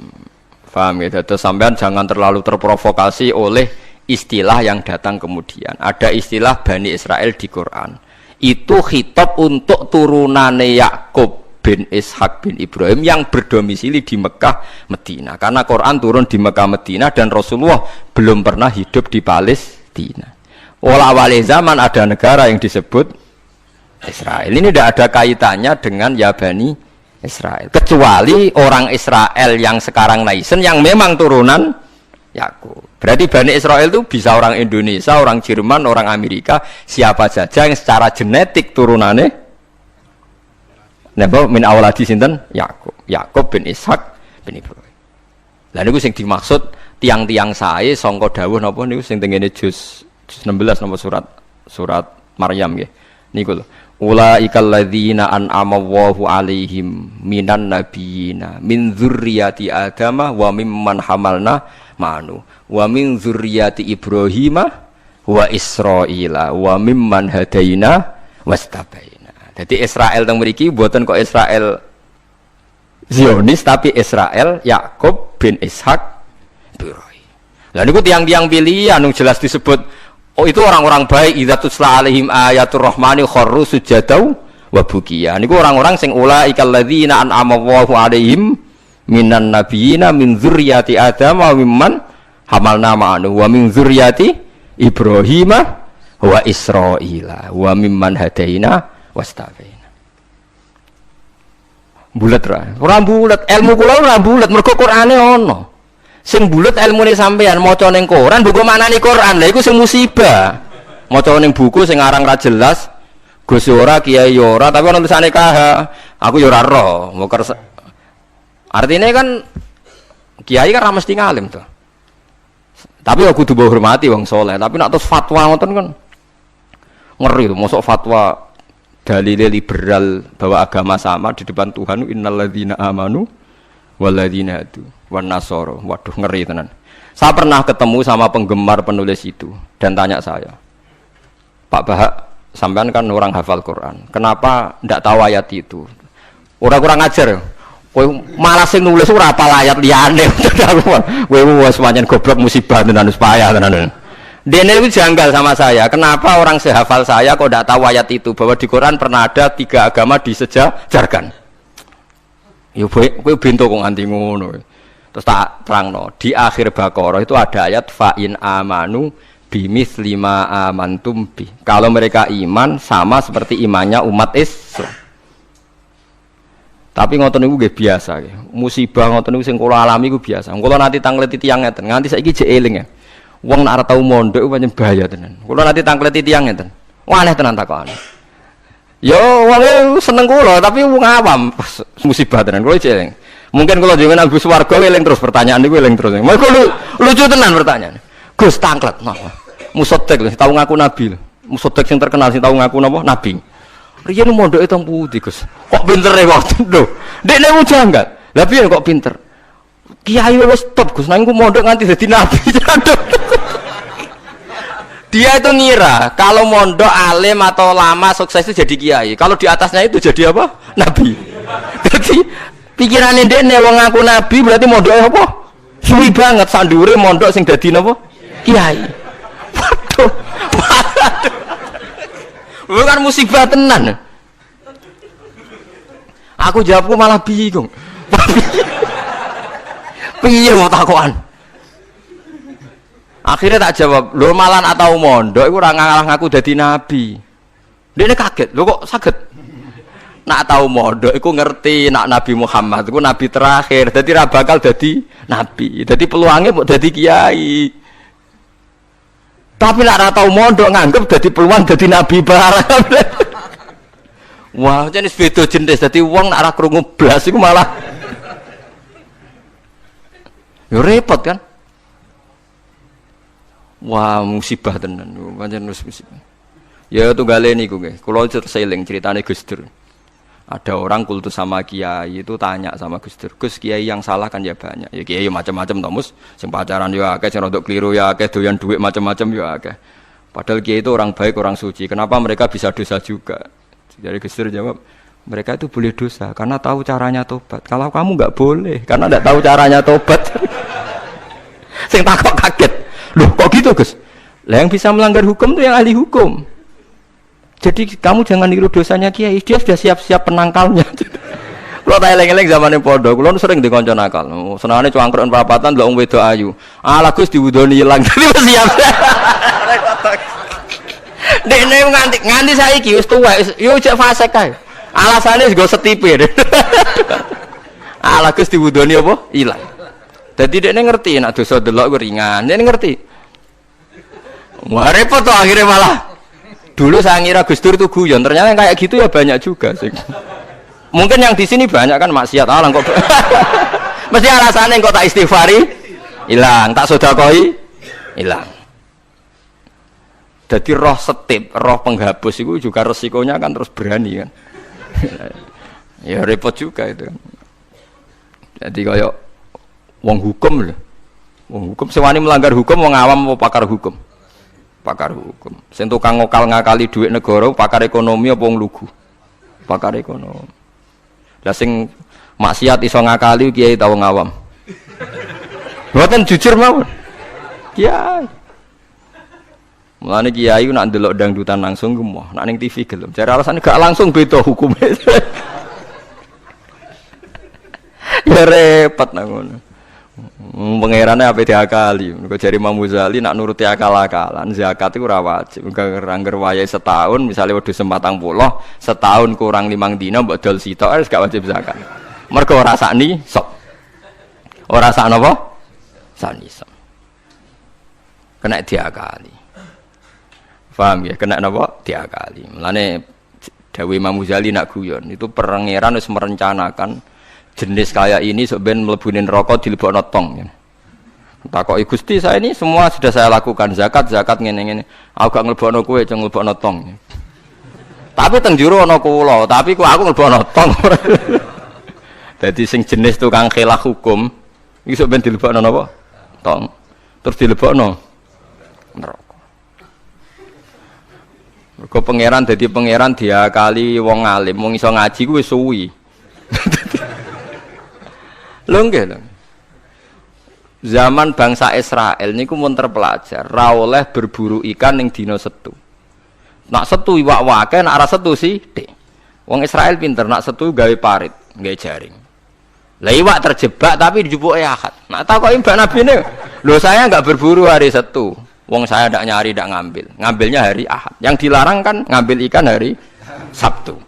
Paham ya, terus sampean jangan terlalu terprovokasi oleh istilah yang datang kemudian. Ada istilah Bani Israel di Quran. Itu khitab untuk turunane Yakub bin Ishak bin Ibrahim yang berdomisili di Mekah, Medina. Karena Quran turun di Mekah, Medina dan Rasulullah belum pernah hidup di Palestina. Awal zaman ada negara yang disebut Israel. Ini tidak ada kaitannya dengan ya Bani Israel, kecuali orang Israel yang sekarang naisen yang memang turunan Yakub. Berarti Bani Israel itu bisa orang Indonesia, orang Jerman, orang Amerika, siapa saja yang secara genetik turunannya napa min awladi sinten Yakub bin Ishak bin Ibrahim. Lah niku sing dimaksud tiang-tiang sae sangka dawuh napa niku sing tengene juz 16 napa surat Maryam nggih. Niku lho. Ulaikal ladzina an'ama Allahu 'alaihim minan nabiyina min dzurriyyati Adama wa mimman hamalna ma'anu wa min dzurriyyati Ibrahima wa Israila wa mimman hadaina wastabaina. Jadi Israel teng mriki mboten kok Israel Zionis tapi Israel Yakub bin Ishak Ibrahim. Lah niku tiang-tiang pilihan jelas disebut. Oh itu orang-orang baik idza tusla alaihim ayatul rahmani kharru sujadau wa bukiya. Niku orang-orang sing ulaikal ladzina an'ama Allahu alaihim minan nabiyina min dzurriyyati Adam wa mimman hamalna ma'anu wa min dzurriyyati Ibrahim wa Israila wa mimman hadaina wastafaina. Bulet ora bulet, ilmu kula ora bulet mergo Qur'ane ono. Sing bulet ilmune sampean maca ning Quran buku manani Quran lha iku sing musibah. Maca ning buku sing aran ra jelas, Gus ora kiai ora tapi ana tulisane KH. Aku ya ora roh. Artinya kan kiai kan ra mesti ngalim to. Tapi aku kudu hormati wong saleh, tapi nek terus fatwa ngoten kan ngeri to, mosok fatwa dalile liberal bahwa agama sama di depan Tuhan innalladzina amanu walladzina hadu wan nasara. Waduh ngeri tenan. Saya pernah ketemu sama penggemar penulis itu dan tanya saya, Pak Bahak, sampean kan orang hafal Quran, kenapa ndak tahu ayat itu? Orang kurang ajar. Kowe malah sing nulis ora apal ayat liyane. Kowe wis pancen goblok musibah tenan wis payah tenan. Dene itu janggal sama saya. Kenapa orang sehafal saya kok ndak tahu ayat itu bahwa di Quran pernah ada 3 agama disejajarkan? Ya kowe bento kok nganti ngono. Terus tak terangno, di akhir Baqarah itu ada ayat fa in amanu bimitsli ma amantum bi. Kalau mereka iman sama seperti imannya umat Islam. Tapi ngoten niku nggih biasa nggih. Musibah ngoten niku sing kula alami iku biasa. Kula nanti tangleti tiyang ngeten, nganti saiki jek eling ya. Wong nek ora tau mondok pancen bahaya tenan. Kula nanti tangleti tiyang ngeten. Wah aneh tenan takokane. Yo wong seneng kula tapi wong awam musibah tenan kula jek eling. Mungkin kalau jangan Agus Warga eling terus pertanyaan niku eling terus. Mergo lucu tenan pertanyaan. Gus tangklet. Nah, Musotek lho, tau ngaku nabi lho. Musotek sing terkenal sing tau ngaku napa? Nabi. Riyen mondoke teng pundi, Gus? Kok pintere kok lho. Dekne janggal. Lah piye kok pinter? Kiai wis top Gus, nang ku mondok nganti dadi nabi. Dia itu ngira kalau mondok alim atau lama sukses itu jadi kiai. Kalau di atasnya itu jadi apa? Nabi. Jadi pikirannya dia nih wong ngaku nabi berarti mondoknya apa? Suwi banget sandure mondok sing dadi napa? Kiai. Waduh. Bukan musibah tenan. Aku jawabku malah bingung. Piye mau takokan? Akhirnya tak jawab, lho malan atau mondok iku ora ngalah ngaku dadi nabi. Dene kaget, lho kok saged? Nak tau mondok iku ngerti nak Nabi Muhammad iku nabi terakhir, dadi ra bakal dadi nabi. Dadi peluangnya mau dadi kiai. Tapi nak ora tau mondok nganggep dadi peluang dadi nabi barang. Wah, jenis beda jenis dadi wong nak ora krungu blas iku malah yo repot kan? Wah, musibah tenan. Pancen musibah. Ya tunggale niku nggih. Kula terseling ceritane Gus Dur. Ada orang kultus sama kiai itu tanya sama Gus Dur, "Gus, kiai yang salah kan ya banyak. Ya kiai macam-macam to, Mus. Sing pacaran ya akeh, sing rodok keliru ya akeh, doyan duit macam-macam ya akeh. Padahal kiai itu orang baik, orang suci. Kenapa mereka bisa dosa juga?" Jadi Gus Dur jawab, "Mereka itu boleh dosa karena tahu caranya tobat. Kalau kamu enggak boleh karena enggak tahu caranya tobat." Sing takok kaget. Loh kok gitu Gus? Lah yang bisa melanggar hukum itu yang ahli hukum. Jadi kamu jangan niru dosanya kiai, dia sudah siap-siap penangkalnya. Kalau tak eleng-eleng zamannya pondok, kalau sering dikonco nakal. Senangnya cuangkron perapatan, lah wedok ayu. Alah Gus diwudoni hilang, jadi siap. Dekne nganti saiki wis tuwek, yo cek fase kae. Alasane go setipe. Alah Gus diwudoni apa? Hilang. Jadi dia ngerti, nak dosa delok gue ringan, dia ngerti. Wah repot tuh akhirnya malah. Dulu saya ngira Gus Dur itu guyon, ternyata yang kayak gitu ya banyak juga sih. Mungkin yang di sini banyak kan maksiat alang kok. Mesti alasannya kok tak istighfari, hilang, tak sedekoi, hilang. Jadi roh setip, roh penghapus itu juga resikonya kan terus berani kan. Ya repot juga itu. Jadi kayak wong hukum lho. Wong hukum sewani melanggar hukum wong awam apa pakar hukum? Pakar hukum. Sing tukang ngakali duit negara pakar ekonomi apa wong lugu? Pakar ekonomi. Lah sing maksiat iso ngakali kiai ta wong awam. Mboten jujur mawon. Kiai. Mulane kiai nak ndelok dangdutan langsung gemoh, nak ning TV gelem. Jare alasane gak langsung beda hukume. Ya repot nang ngono. Pangerane ape diakali. Mergo jare Imam Ghazali nak nuruti akal-akalan, zakat iku ora wajib. Angger wayahe setahun, misale wedhus 40, setahun kurang 5 dina mbok dol sitok wis gak wajib zakat. Mergo ora sakni sok. Ora sak napa? Sakni sok. Kena diakali. Paham ya? Kena napa? Diakali. Mulane dawuh Imam Ghazali nak guyon, itu pangeran wis merencanakan jenis kayak ini sebenarnya melebunin rokok dilebokno tong. Takoki Gusti, saya ini semua sudah saya lakukan, zakat ngene-ngene. Aku gak nglebokno kowe, ceng nglebokno tong. Tapi teng jero ana kula, tapi kok aku nglebokno tong. Dadi sing jenis tukang khilaf hukum iki sok ben dilebokno napa? Tong. Terus dilebokno neraka. Mergo pangeran dadi pangeran diakali wong alim, wong iso ngaji ku wis suwi. Lho nggih lho. Zaman bangsa Israel niku mun terpelajar, ra oleh berburu ikan ning dina Setu. Nak Setu iwak wake, nak ora Setu sithik. Wong Israel pinter, nak Setu gawe parit, gawe jaring. Lah iwak terjebak tapi dijupuke Ahad. Nak takoki Mbak Nabine, lho saya enggak berburu hari Setu. Wong saya ndak nyari, ndak ngambil. Ngambilnya hari Ahad. Yang dilarang kan ngambil ikan hari Sabtu.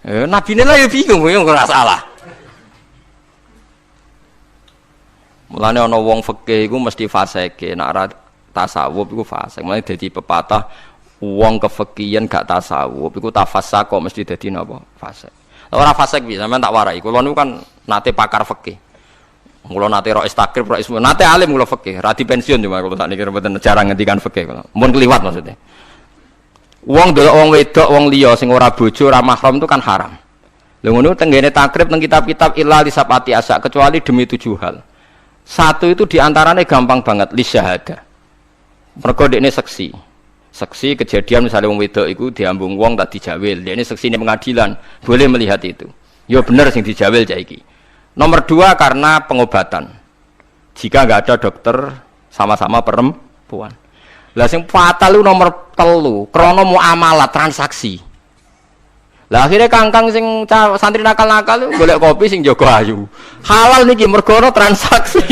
Nabine lah ya bingung, ora salah. Mulane ana wong fikih iku mesti fasike, nek ora tasawuf iku fasik. Mulane dadi pepatah wong kefikihan gak tasawuf iku tafassak kok mesti dadi napa? Fasik. Ora fasik piye, sampean tak warai. Kula niku kan nate pakar fikih. Mula nate ro istakrib ro ismu. Nate alim kula fikih, ra di pensiun cuma kula sakniki mboten jarang ngendikan fikih kula. Mun kliwat maksudnya. Wong delok wong wedok wong liya sing ora bojo ora mahram itu kan haram. Lha ngono tenggene takrib teng kitab-kitab illa lisapati asa kecuali demi 7 hal. Satu itu diantaranya gampang banget li syahada. Mergo dekne seksi. Seksi kejadian misalnya wong wedok iku diambung wong tak dijawil. Dekne seksi ning pengadilan, boleh melihat itu. Ya bener sing dijawil cah iki. Nomor 2 karena pengobatan. Jika nggak ada dokter sama-sama perempuan. Lah sing fatal itu nomor 3 krana muamalah transaksi. Lah akhirnya kangkang sing santri nakal-nakal golek kopi sing jaga ayu. Halal niki mergo transaksi.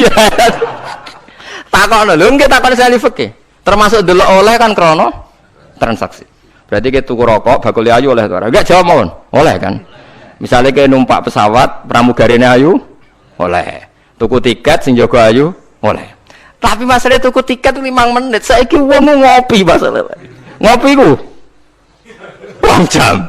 Takokno lho nggih takon sali fikih. Termasuk delok oleh kan krana transaksi. Berarti ke tuku rokok bakul ayu oleh to ora? Enggak jawab mawon. Oleh kan? Misalnya kayak numpak pesawat, pramugarine ayu, oleh. Tuku tiket, sing jaga ayu, oleh. Tapi masalah tuku tiket 5 menit, saiki wong ngopi masalah. Ngopi ku 2 jam.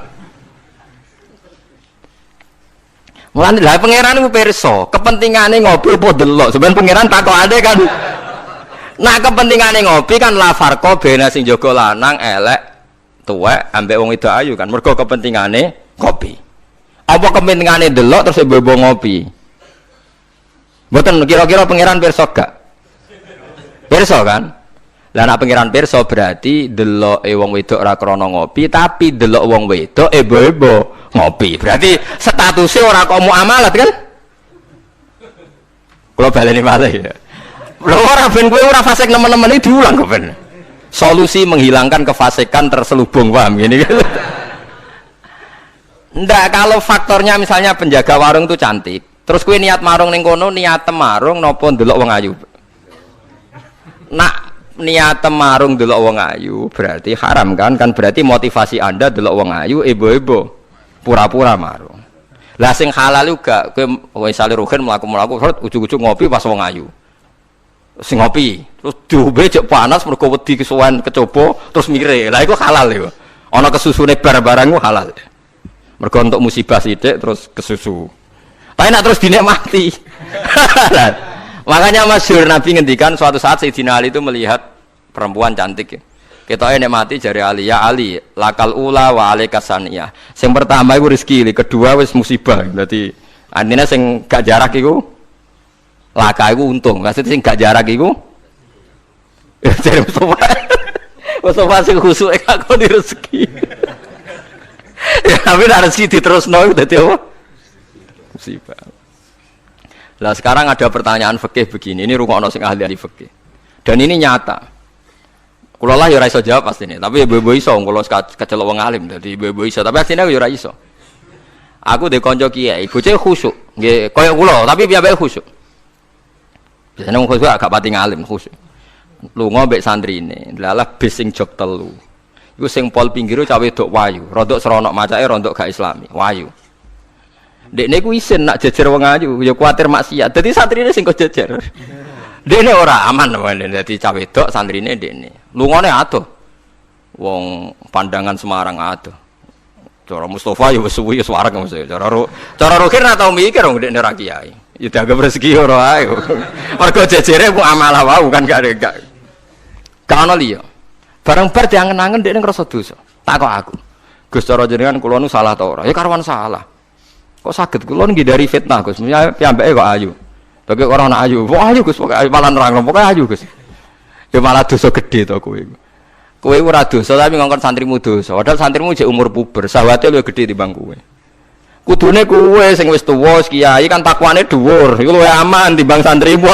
Mulane lha pangeran iku pirsa, kepentingane ngopi apa delok. Sampeyan pangeran takokane kan. Nah kepentingane ngopi kan la farqa bena sing jaga lanang elek tuwek ambek wong wedok ayu kan. Mergo kepentingane kopi. Apa kepentingane delok terus bebo ngopi? Mboten kira-kira pangeran pirsa gak? Pirsa kan? Lah nek pangeran pirsa berarti deloke wong wedok ora krana ngopi, tapi delok wong wedok bebo ngopi. Berarti statusnya ora kok muamalat kan? Kula baleni malih ya. Lho ora ben kowe ora fasik nemen-nemen iki diulang kok ben. Solusi menghilangkan kefasikan terselubung, paham gini kan? Ndak, kalau faktornya misalnya penjaga warung itu cantik, terus kue niat marung ning kono, niat marung nopo ndelok wong ayu. Nak niat marung ndelok wong ayu berarti haram kan? Kan berarti motivasi Anda ndelok wong ayu ibu-ibu pura-pura marung. Lah sing halal juga kowe misale ruhin mlaku-mlaku ujug-ujug ngopi pas wong ayu. Sing ngopi, terus diombe cek panas mergo wedi kesuwen kecoba terus mire. Lah iku halal iku. Ana kesusune barang-barang ku halal. Mergo untuk musibah sithik terus kesusu. Tapi nak terus dinikmati. Makanya masyhur Nabi ngendikan suatu saat Sayyidina Ali itu melihat perempuan cantik. Ketoke nikmati jari Ali, ya Ali, lakal ula wa alaika saniyah. Sing pertama iku rezeki, kedua wis musibah. Berarti artinya sing gak jarak iku laka iku untung. Maksudnya sing gak jarak iku jare Mustafa sing khusuke aku di rezeki. Ya tapi rezeki diterusno dadi apa? Musibah. Lah sekarang ada pertanyaan fikih begini, ini rungokno sing ahli fikih. Dan ini nyata. Kula lah ya ora iso jawab pastine, tapi ibu-ibu iso kula kecelok wong alim, dadi ibu-ibu iso, tapi asline aku ya ora iso. Aku de kanca kiai, bocah khusyuk, nggih koyo kula, tapi piyambake khusyuk. Biasane wong khusyuk agak pati ngalim khusyuk. Lunga mbek santrine, lalah bis sing jog telu. Iku sing pol pinggire cawe wedok wayu, rodok seronok macake rodok gak islami, wayu. Dekne ku isin nak jejer wong ayu, ya kuwatir maksiat. Dadi santrine sing kok jejer. Dekne ora aman wae dadi cawe wedok santrine dekne. Lungane adoh. Wong pandangan Semarang adoh. Cara Mustafa ya wis suwi wis wareg mesti. Cara Rohir ora tau mikir wong dekne ra kiai. Ya dianggap rezeki ora ae. Mergo jejere ku amalah wae kan gak. Kana liya. Barang bar diangen-angen dekne ngrasa dosa. Takok aku. Gus cara jenengan kula nu salah ta ora? Ya karwan salah. Kok saged kula ngindari fitnah Gus. Piyambake kok ayu. Bagi orang anak ayu. Wah ayu Gus, pokoke malah nerangno pokoke ayu Gus. Ya malah dosa gede to kowe. Kowe ora dosa tapi ngongkon santrimu dosa. Padahal santrimu jek umur puber, sawate luwih gede timbang kowe. Kudune kowe sing wis tuwa kiai kan takwane dhuwur. Iku luwih aman timbang santrimu.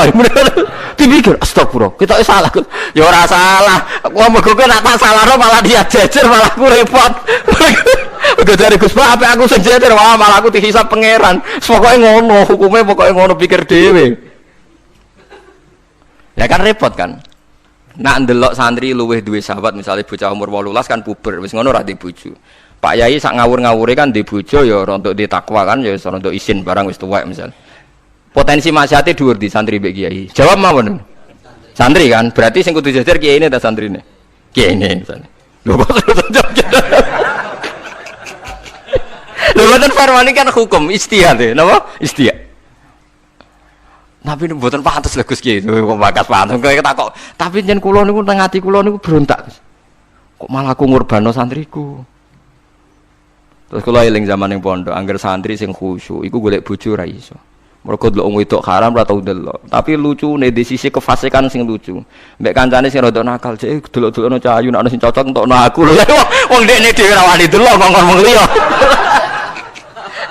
Dipikir astagfirullah, kita salah. Ya ora salah. Wong mergo nek tak salahno malah dia jejer malah aku repot. Udah dari Gus Pak, apa aku sing jejer wah malah aku dihisab pangeran. Pokoke ngono, hukume pokoke ngono pikir dhewe. Ya kan repot kan. Nak ndelok santri luwih duwe sahabat misalnya bocah umur 18 kan puber wis ngono ora di bojo. Pak Yai sak ngawur-ngawure kan di bojo ya untuk di takwa kan ya untuk isin barang wis tuwek misal. Potensi maksiate dhuwur di santri mbek kiai. Jawab mawon. Santri kan berarti sing kudu jejer kiai ini ta santrine. Kiai ini misalnya. Lho kok Lho mboten farwani kan hukum istihad ya, napa? Istihad. Tapi mboten pantes lho Gus Ki. Kok bakas pantes kok takok. Tapi yen kula niku teng ati kula niku berontak. Kok malah aku ngurbano santriku. Terus kula eling zaman ning pondok, angger santri sing khusyuk iku golek bojo ra iso. Mergo delok wong wedok haram ora tau delok. Tapi lucune di sisi kefasikan sing lucu. Mbek kancane sing rada nakal, cek delok-delokno cahayu nek ana sing cocok entokno aku lho. Wong dekne dhewe ra wani delok kok ngomong liya.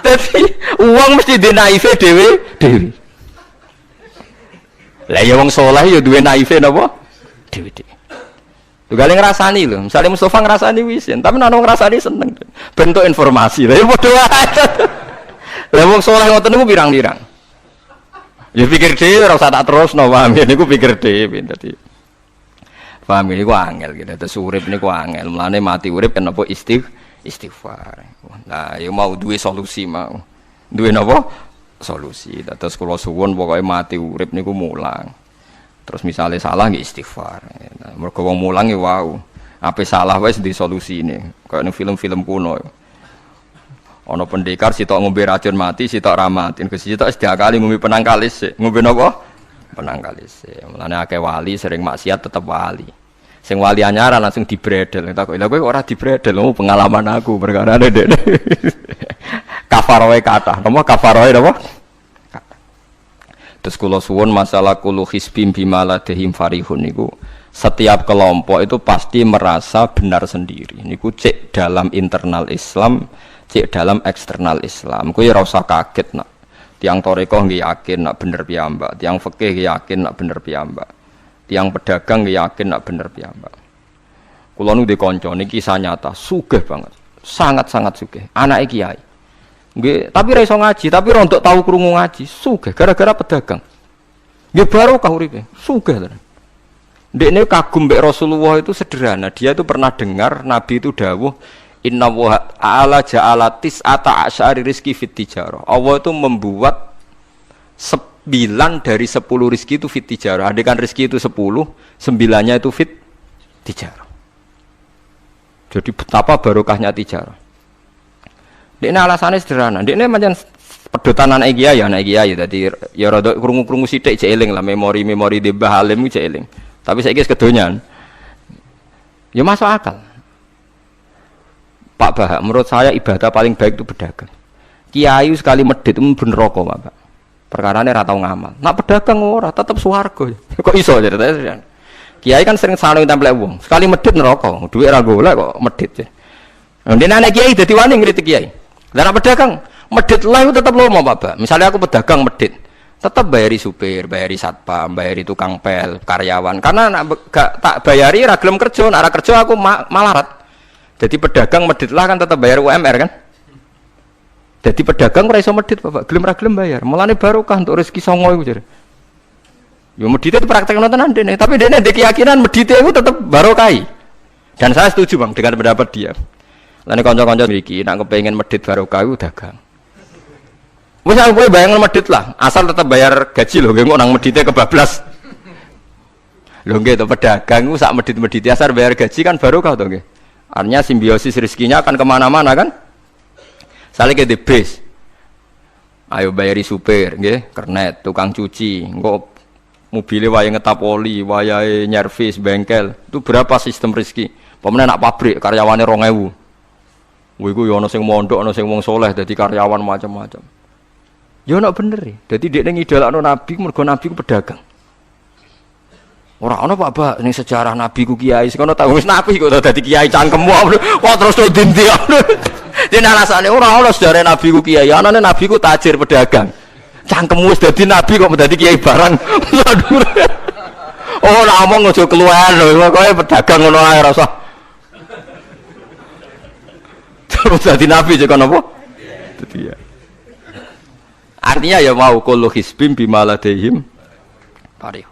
Dadi wong mesti di naife dhewe. Lah ya wong saleh ya duwe naife napa? Dhewe. Tugale ngrasani lho, misale Mustofa ngrasani wis, tapi nek ngrasani seneng. Bentuk informasi. Lah ya padha wae. Lah wong saleh ngoten niku pirang-pirang. Ya pikir dhewe ora usah tak terusno, paham ya niku pikir dhewe dadi. Paham niku angel gitu. Terus urip niku angel. Mulane mati urip kenapa istighfar. Nah, ya mau duwe solusi mau. Duwe napa? Solusi. Terus kula suwun pokoke mati urip niku mulang. Terus misalnya salah nggih istighfar. Nah, mergo wong mulang ya wau. Ape salah wae di solusine. Kayak ning film-film kuno. Ana pendekar sitok ngombe racun mati, sitok ra mati. Sitok wis diakali ngombe penangkalis. Ngombe napa? Penangkalis. Mulane akeh wali sering maksiat tetep wali. Sing wali anyaran langsung dibredel. Tak kok lha kowe ora dibredel, pengalaman aku perkara ndek. Kafaroe kata, napa kafaroe napa? Terus kula suwun masalah kullu hisbim bima ladehim farihun niku setiap kelompok itu pasti merasa benar sendiri. Niku cek dalam internal Islam, cek dalam eksternal Islam. Kuwi ora usah kaget nak. Tiang toreko nggih yakin nak bener piyambak, tiang fikih yakin nak bener piyambak. Tiang pedagang nggih yakin nak bener piyambak. Kula nu di kanca niki kisah nyata, sugih banget. Sangat-sangat sugih. Anake kiai. Nggih, tapi ra iso ngaji, tapi rontok tahu krungu ngaji, sugih gara-gara pedagang. Nggih barokah uripe, sugih tenan. Ndekne kagum mbek Rasulullah itu sederhana, dia itu pernah dengar Nabi itu dawuh, "Inna wa ta'ala ja'ala tis'ata asyari rizki fit tijarah." Allah itu membuat 9 dari 10 rizki itu fit tijarah. Andaikan rizki itu 10, 9-nya itu fit tijarah. Jadi betapa barokahnya tijarah. Dekne alasane sederhana. Dekne pancen pedotan anak kiai dadi ya rada krungu-krungu sithik cek eling lah memori-memori di Mbah Halim cek eling. Tapi saiki wis kedonyan. Ya masuk akal. Pak Bah, menurut saya ibadah paling baik itu pedagang. Kiai sekali medhit ben neraka, Pak. Perkarane ra tau ngamal. Nak pedagang ora tetep swarga. Kok iso ceritane? Kiai kan sering saling templek wong. Sekali medhit neraka, dhuwit ra golek kok medhit. Ndene anak kiai dadi wani ngritik kiai. Lah pedagang medhit lah itu tetap lomo Pak. Misalnya aku pedagang medhit, tetap bayari supir, bayari satpam, bayari tukang pel, karyawan. Karena gak tak bayari ra gelem kerja, nek ra kerja aku malarat. Jadi pedagang medhit lah kan tetap bayar UMR kan. Jadi pedagang ora iso medhit Bapak, gelem ra gelem bayar. Mulane barokah untuk rezeki songo iku jare. Yo medhit itu praktek nonton ndene, tapi ndene ndek keyakinan medhit itu tetap barokah. Dan saya setuju Bang dengan pendapat dia. Lan kanca-kanca mriki nek kepengin medhit barokah iku dagang. Wis aku kowe bayang medhit lah, asal tetap bayar gaji lho, nggih kok nang medhite kebablas. Lho nggih to pedagang iku sak medhit-medhite asal bayar gaji kan barokah to nggih. Artinya simbiosis rezekinya akan kemana-mana kan? Saling ke bis. Ayo bayari supir nggih, kernet, tukang cuci, engko mobile wayahe ngetap oli, wayahe nyervis bengkel. Itu berapa sistem rezeki? Pemene nak pabrik karyawane 2000. Wih, gue yono sing mondok, yono sing wong soleh, jadi karyawan macam-macam. Ya nak bener ya. Jadi dia ngidolakno Nabi, mergo Nabi ku pedagang. Ora ana Pak, ning sejarah Nabi ku kiai, sing ana tak wis Nabi kok dadi kiai cangkemmu. Kok terus to dindi. Dene alasane ora ana sejarah Nabi ku kiai, anane Nabi ku tajir pedagang. Cangkemmu wis dadi Nabi kok dadi kiai barang. Oh, ora omong aja keluar lho, kowe pedagang ngono ae ora usah. Terus jadi Nabi juga nopo? Ya. Artinya ya mau kullu hisbim bima ladehim farih.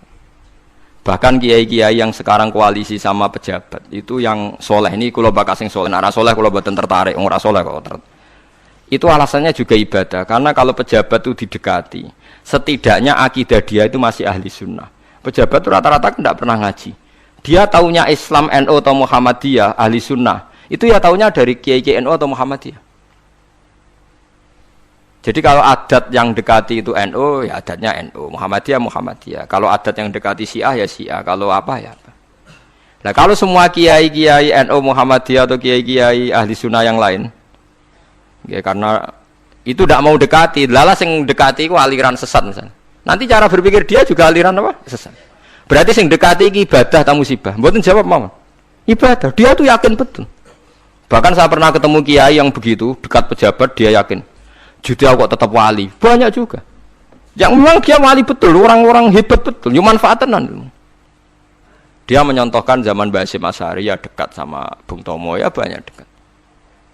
Bahkan kiai-kiai yang sekarang koalisi sama pejabat itu yang soleh ini kula bakas sing soleh. Nek soleh kula boten tertarik, ora soleh kok. Itu alasannya juga ibadah karena kalau pejabat itu didekati, setidaknya akidah dia itu masih ahli sunnah. Pejabat itu rata-rata tidak pernah ngaji. Dia taunya Islam NU atau Muhammadiyah ahli sunnah. Itu ya taunya dari Kiai NU atau Muhammadiyah. Jadi kalau adat yang dekati itu NU, ya adatnya NU, Muhammadiyah, Muhammadiyah. Kalau adat yang dekati Syiah, ya Syiah. Kalau apa, ya apa. Nah kalau semua kiai-kiai NU, Muhammadiyah atau kiai-kiai ahli sunnah yang lain, ya, karena itu tidak mau dekati, lalas yang dekati itu aliran sesat misalnya. Nanti cara berpikir dia juga aliran apa? Sesat. Berarti yang dekati ini ibadah atau musibah? Mboten jawab mama. Ibadah. Dia tuh yakin betul. Bahkan saya pernah ketemu kiai yang begitu dekat pejabat, dia yakin. Jadi aku kok tetap wali. Banyak juga. Yang memang dia wali betul, orang-orang hebat betul, cuma manfaatan. Dia menyontohkan zaman Mbah Hasyim Asy'ari ya dekat sama Bung Tomo ya banyak dekat.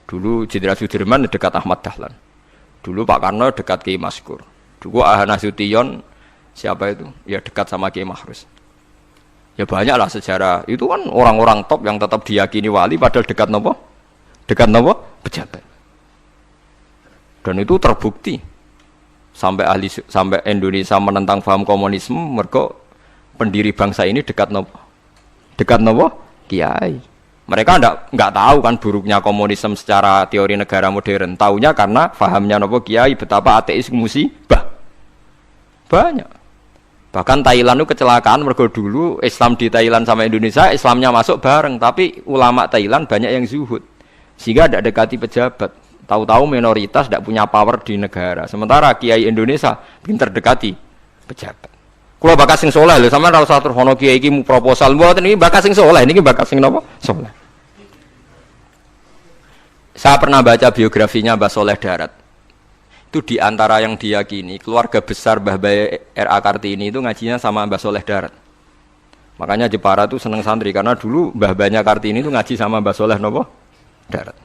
Dulu Jenderal Sudirman dekat Ahmad Dahlan. Dulu Pak Karno dekat Kiai Maskur. Dulu Nasution siapa itu? Ya dekat sama Kiai Mahrus. Ya banyaklah sejarah. Itu kan orang-orang top yang tetap diyakini wali padahal dekat nopo? Dekat nopo? Pejabat. Dan itu terbukti. Sampai Indonesia menentang paham komunisme, mergo pendiri bangsa ini dekat nopo? Dekat nopo? Kiai. Mereka enggak tahu kan buruknya komunisme secara teori negara modern. Taunya karena fahamnya nopo kiai betapa ateis musibah. Banyak. Bahkan Thailand itu kecelakaan mergo dulu Islam di Thailand sama Indonesia, Islamnya masuk bareng, tapi ulama Thailand banyak yang zuhud. Sehingga tidak dekati pejabat. Tahu-tahu minoritas tidak punya power di negara. Sementara kiai Indonesia pinter dekati pejabat. Kalau bakas sing soleh lho, sampean ora usah terus ono kiai iki proposal mboten iki bakas sing soleh, niki bakas sing napa? Soleh. Saya pernah baca biografinya Mbah Soleh Darat. Itu di antara yang diyakini keluarga besar Mbah Bae R.A. Kartini itu ngajinya sama Mbah Soleh Darat. Makanya Jepara itu seneng santri karena dulu Mbah Banyak Kartini itu ngaji sama Mbah Soleh napa? Darat.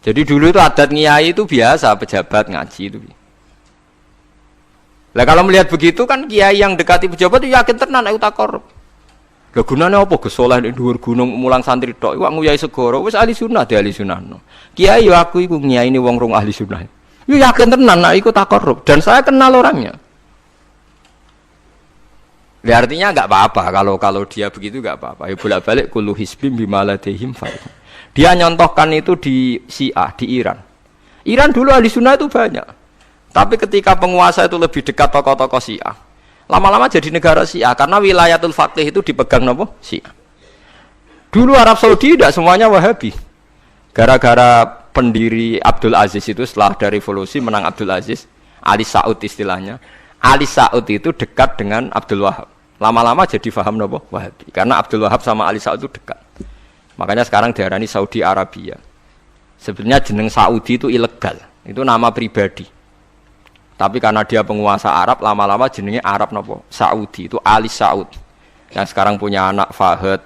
Jadi dulu itu adat ngiyai itu biasa pejabat ngaji itu. Lah kalau melihat begitu kan kiai yang dekati pejabat itu yakin tenan nek tak korup. Lah gunane apa Gus Soleh ning dhuwur gunung mulang santri tok iku nguyai segoro wis ahli sunnah de ahli sunnah. Kiai yo aku iku ngiyaine wong rong ahli sunnah. Yo yakin tenan nek iku tak korup dan saya kenal orangnya. Ya artinya enggak apa-apa kalau dia begitu enggak apa-apa. Ya bolak-balik kullu hisbim bimaladehim fa. Dia nyontohkan itu di Syiah di Iran. Iran dulu ahli sunnah itu banyak. Tapi ketika penguasa itu lebih dekat tokoh-tokoh Syiah, lama-lama jadi negara Syiah karena wilayatul faqih itu dipegang nopo Syiah. Dulu Arab Saudi tidak semuanya Wahabi. Gara-gara pendiri Abdul Aziz itu setelah ada revolusi menang Abdul Aziz, Ali Saud istilahnya. Ali Saud itu dekat dengan Abdul Wahab. Lama-lama jadi faham nopo Wahabi karena Abdul Wahab sama Ali Saud itu dekat. Makanya sekarang diarani Saudi Arabia. Sebenarnya jeneng Saudi itu ilegal. Itu nama pribadi. Tapi karena dia penguasa Arab, lama-lama jenenge Arab nopo? Saudi, itu Ali Saud. Yang sekarang punya anak Fahad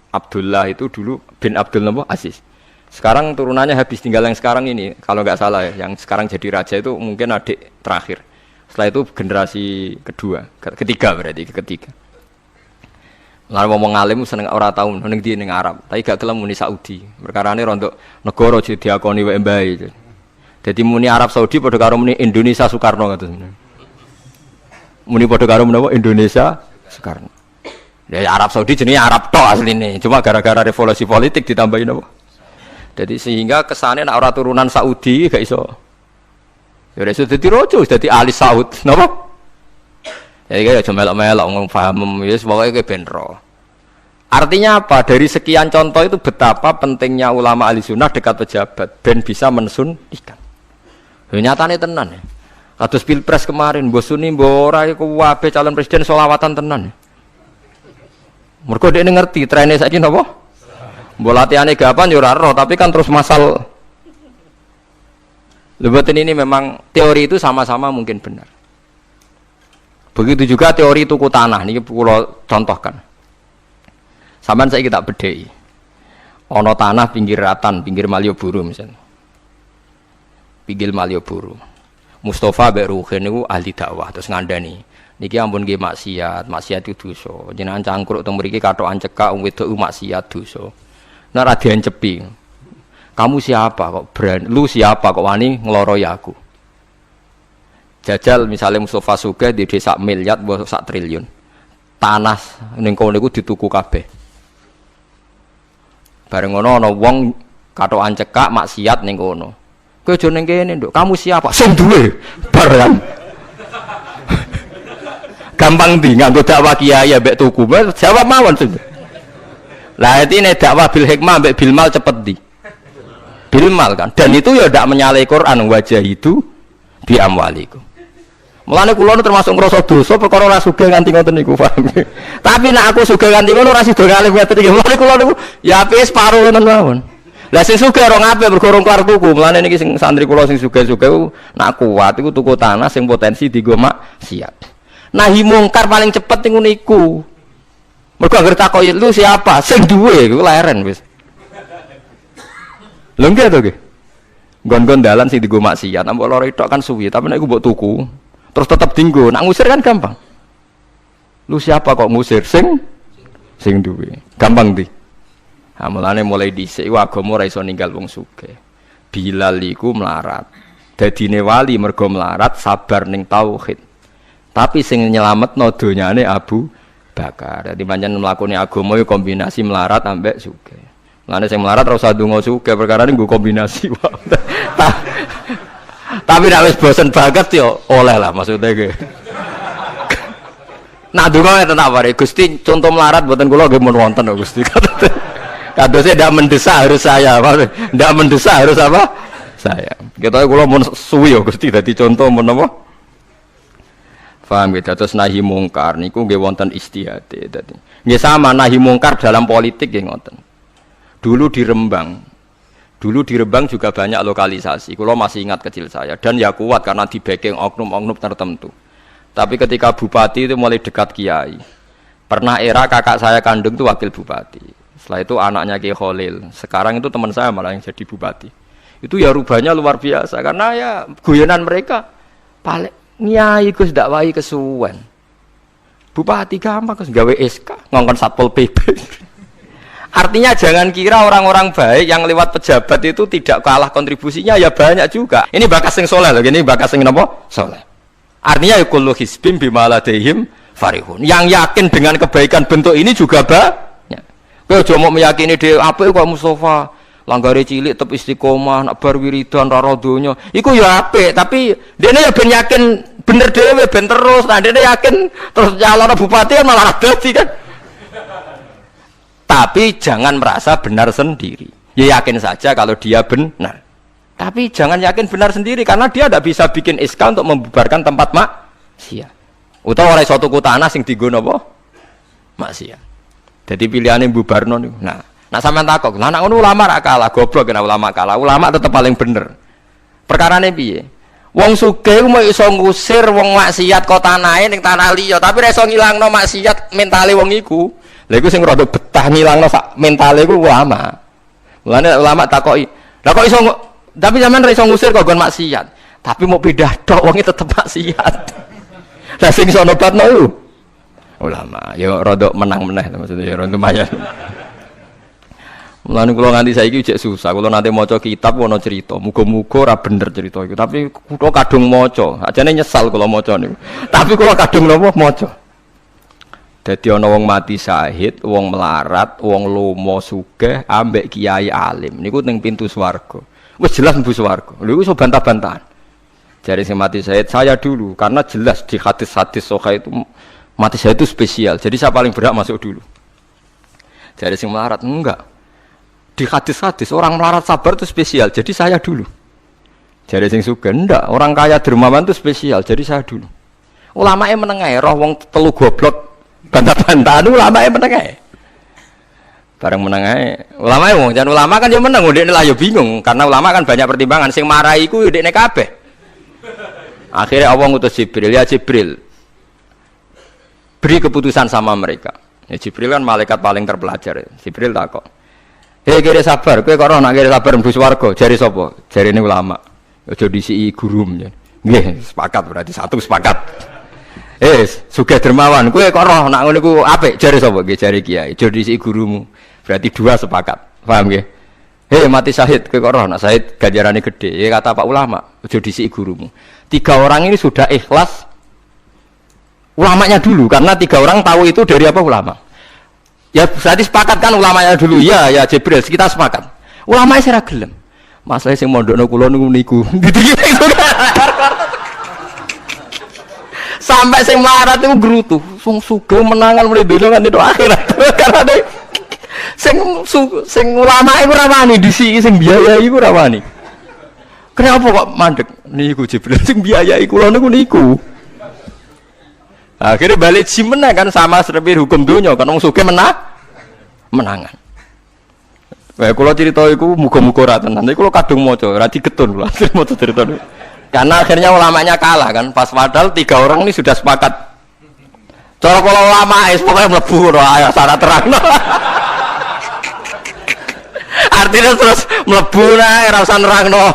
Abdullah itu dulu bin Abdul nopo? Aziz. Sekarang turunannya habis, tinggal yang sekarang ini. Kalau nggak salah ya, yang sekarang jadi raja itu mungkin adik terakhir. Setelah itu generasi ketiga berarti, ketiga. Lalu ngomong alim seneng ora tau ning ndi ning Arab, tapi gak gelem muni Saudi. Perkarane rontok negara diakoni wae mbae. Jadi muni Arab Saudi padha karo muni Indonesia Soekarno ngoten. Muni padha karo menapa Indonesia Soekarno. Ya Arab Saudi jenenge Arab tok asline, cuma gara-gara revolusi politik ditambahin apa. Jadi sehingga kesane nek ora turunan Saudi gak iso. Ya iso dadi raja, dadi Ali Saud, napa? Ya iki aja melok-melok ngomong paham wis pokoke ben ro. Artinya apa? Dari sekian contoh itu betapa pentingnya ulama ahli sunnah dekat pejabat ben bisa mensunnikan. Nyatane tenan ya. Kados Pilpres kemarin, mbok suni mbok ora iku wae calon presiden selawatan tenan. Mergo dekne ngerti trene saiki napa? Mbok latihane gapan ya ora ero, tapi kan terus masal. Lebatin ini memang teori itu sama-sama mungkin benar. Begitu juga teori tuku tanah niki kula contohkan. Sampeyan saiki tak bedheki. Ana tanah pinggir Ratan, pinggir Malioboro misalnya. Pinggir Malioboro. Mustafa mbek Ruhin niku ahli dakwah terus ngandani. Niki ampun nggih maksiat itu dosa. Jenengan cangkruk teng mriki katokan cekak wong wedok maksiat dosa. Nek ra diencepi. Kamu siapa kok lu siapa kok wani ngloroi aku? Jajal misalnya Mustafa Sugih di desa miliar mbok sak triliun. Tanah ning kono niku dituku kabeh. Bareng ngono ana wong katokan cekak maksiat ning kono. Kowe aja ning kene, Nduk. Kamu siapa? Sing duwe. Barang. Gampang ndi nganggo dakwah kiai ambek tuku. Jawab mawon sing. Lah intine dakwah bil hikmah ambek bil mal cepet ndi? Bil mal kan. Dan itu ya ndak menyalahi Quran wajah itu bi amwalikum. Mulane kula termasuk ngrasa dosa perkara ora sugih nganti ngoten niku, paham. Tapi nek aku sugih nganti ngono ora sida kalih ngoten iki. Mulane kula niku ya apik separo ngoten mawon. Lah sing sugih ora ngapik mergo ora kelar tuku. Mulane niki sing santri kula sing sugih-sugih nak kuat iku tuku tanah sing potensi dienggo maksiat. Nahi mungkar paling cepet niku. Mergo anggere takoki lu siapa? Sing duwe iku leren wis. Lho nggih to nggih. Nggon-nggon dalan sing dienggo maksiat, mbok loro tok kan suwi, tapi nek iku mbok tuku, terus tetep dienggo. Nak ngusir kan gampang. Lu siapa kok ngusir? Sing duwe. Gampang ndi? Ha mulane mulai dhisik iku agama ora iso ninggal wong sugih. Bilal iku melarat. Dadine wali mergo melarat sabar ning tauhid. Tapi sing nyelametno donyane Abu Bakar. Dadi pancen mlakune agama iku kombinasi melarat ambek sugih. Mulane sing melarat ora usah ndonga sugih perkara nggo kombinasi wae. Tapi nek wis bosen banget yo oleh lah maksudnya iki. Nah ndonga tetep wae Gusti contoh melarat mboten kula nggih mun wonten kok Gusti. Kadosnya tidak mendesak harus saya, tidak mendesak harus apa? Saya. Kita kalau mau suwi ya Gusti, jadi contoh mau apa? Faham gitu. Terus nahi mungkar, niku nggih wonten istihate. Jadi nggih sama nahi mungkar dalam politik nggih ngoten. Dulu di Rembang juga banyak lokalisasi. Kalau masih ingat kecil saya dan ya kuat karena di backing oknum-oknum tertentu. Tapi ketika bupati itu mulai dekat kiai. Pernah era kakak saya kandung itu wakil bupati. Setelah itu anaknya Kiai Khalil. Sekarang itu teman saya malah yang jadi bupati. Itu ya rubahnya luar biasa karena ya guyonan mereka paling nyai Gus ndak wae kesuwen. Bupati gampang Gus gawe SK ngongkon Satpol PP. Artinya jangan kira orang-orang baik yang lewat pejabat itu tidak kalah kontribusinya, ya banyak juga. Ini bakas sing soleh loh, ini bakas sing napa? Soleh. Artinya ya kullu hisbim bima ladaihim farihun. Yang yakin dengan kebaikan bentuk ini juga banyak. Kowe aja mau meyakini dhewe apik kok Mustofa, langgare cilik tetep istiqomah, nak bar wiridan ra donya. Iku ya apik, tapi dene ya ben yakin bener dhewe ben terus. Nah dene yakin terus calon bupati malah dadi kan. Tapi jangan merasa benar sendiri. Ya yakin saja kalau dia benar. Tapi jangan yakin benar sendiri karena dia tidak bisa bikin SK untuk membubarkan tempat maksiat. Utawa ora iso tuku tanah sing dienggo napa? Maksiat. Jadi pilihannya bubarno niku. Nah sampean takok, lah nek ngono ulama ra kalah, goblok kena ulama kalah. Ulama tetep paling bener. Perkarane piye? Wong sugih ku mau iso ngusir wong maksiat kok tanahe ning tanah liya, tapi ra iso ngilangno maksiat mentale wong iku. Lha iku sing rada betah ngilangno sak mentale ku ulama. Mulane ulama takoki, "Lah kok iso tapi sampean ra iso ngusir kok nggon maksiat, tapi mau pindah tok wonge tetep maksiat." Lah sing iso nobatno iku ulama, ya rodok menang-meneh maksudnya ya rodok lumayan. Mulane kula nganti saiki jek susah, kula nate maca kitab ana cerita, muga-muga ora bener cerita iku, tapi kula kadung maca, ajane nyesal kula maca niku. Tapi kula kadung napa maca. Dadi ana wong mati syahid, wong melarat, wong lomo sugih ambek kiai alim niku ning pintu swarga. Wis jelas mlebu swarga. Lha iku iso bantah-bantahan. Jare sing mati syahid saya dulu karena jelas di hadis-hadis sahih itu mati saya itu spesial, jadi saya paling berhak masuk dulu. Jadi sing melarat enggak. Di hadis-hadis orang melarat sabar itu spesial, jadi saya dulu. Jadi sing sugih enggak, orang kaya dermawan itu spesial, jadi saya dulu. Ulamae menengae roh wong telu goblok bantah-bantahan ulamae menengae. Bareng menengae, ulamae wong jan ulama kan ya meneng, ndekne lah ya bingung karena ulama kan banyak pertimbangan, sing marahi iku ndekne kabeh. Akhirnya Allah ngutus Jibril, ya Jibril beri keputusan sama mereka. Ya, Jibril kan malaikat paling terpelajar. Ya. Jibril takok, "Hei kira sabar, kowe kok ora nak kira sabar mlebu swarga?" Jare sapa? Jarene ulama. Aja disiki gurum ya. Nggih, sepakat berarti satu sepakat. Sugih dermawan, kowe kok ora nak ngono iku apik? Jare sapa? Nggih jare kiai. Aja disiki gurumu. Berarti dua sepakat. Paham nggih? Mati syahid, kowe kok ora nak syahid ganjarane gede. Ya kata Pak ulama, aja disiki gurumu. 3 orang ini sudah ikhlas ulamanya dulu karena 3 orang tahu itu dari apa ulama. Ya berarti sepakat kan ulamanya dulu. Ya Jibril kita sepakat. Ulamanya saya gelem. Masalah sing mondokno kula niku. Sampai sing melarat itu gerutu, sing sugih menangan mulai donya kan itu akhirat. Karena ada sing ulama iku ora wani disiki sing biayai iku ora wani. Kenapa kok mandek niku Jibril sing biayai kula niku. Akhirnya balik jimeneh kan sama seperti hukum donya kan wong sugih menangan. Wah, kula cerita iku muga-muga ra tenan. Iku kula kadung maca, ra digetun kula maca cerita niku. Karena akhirnya ulamanya kalah kan, pas padahal 3 orang ini sudah sepakat. Cara kula ulama pokoknya mlebu ora syarat terang. Artinya terus mlebu nae ora usah nerangno.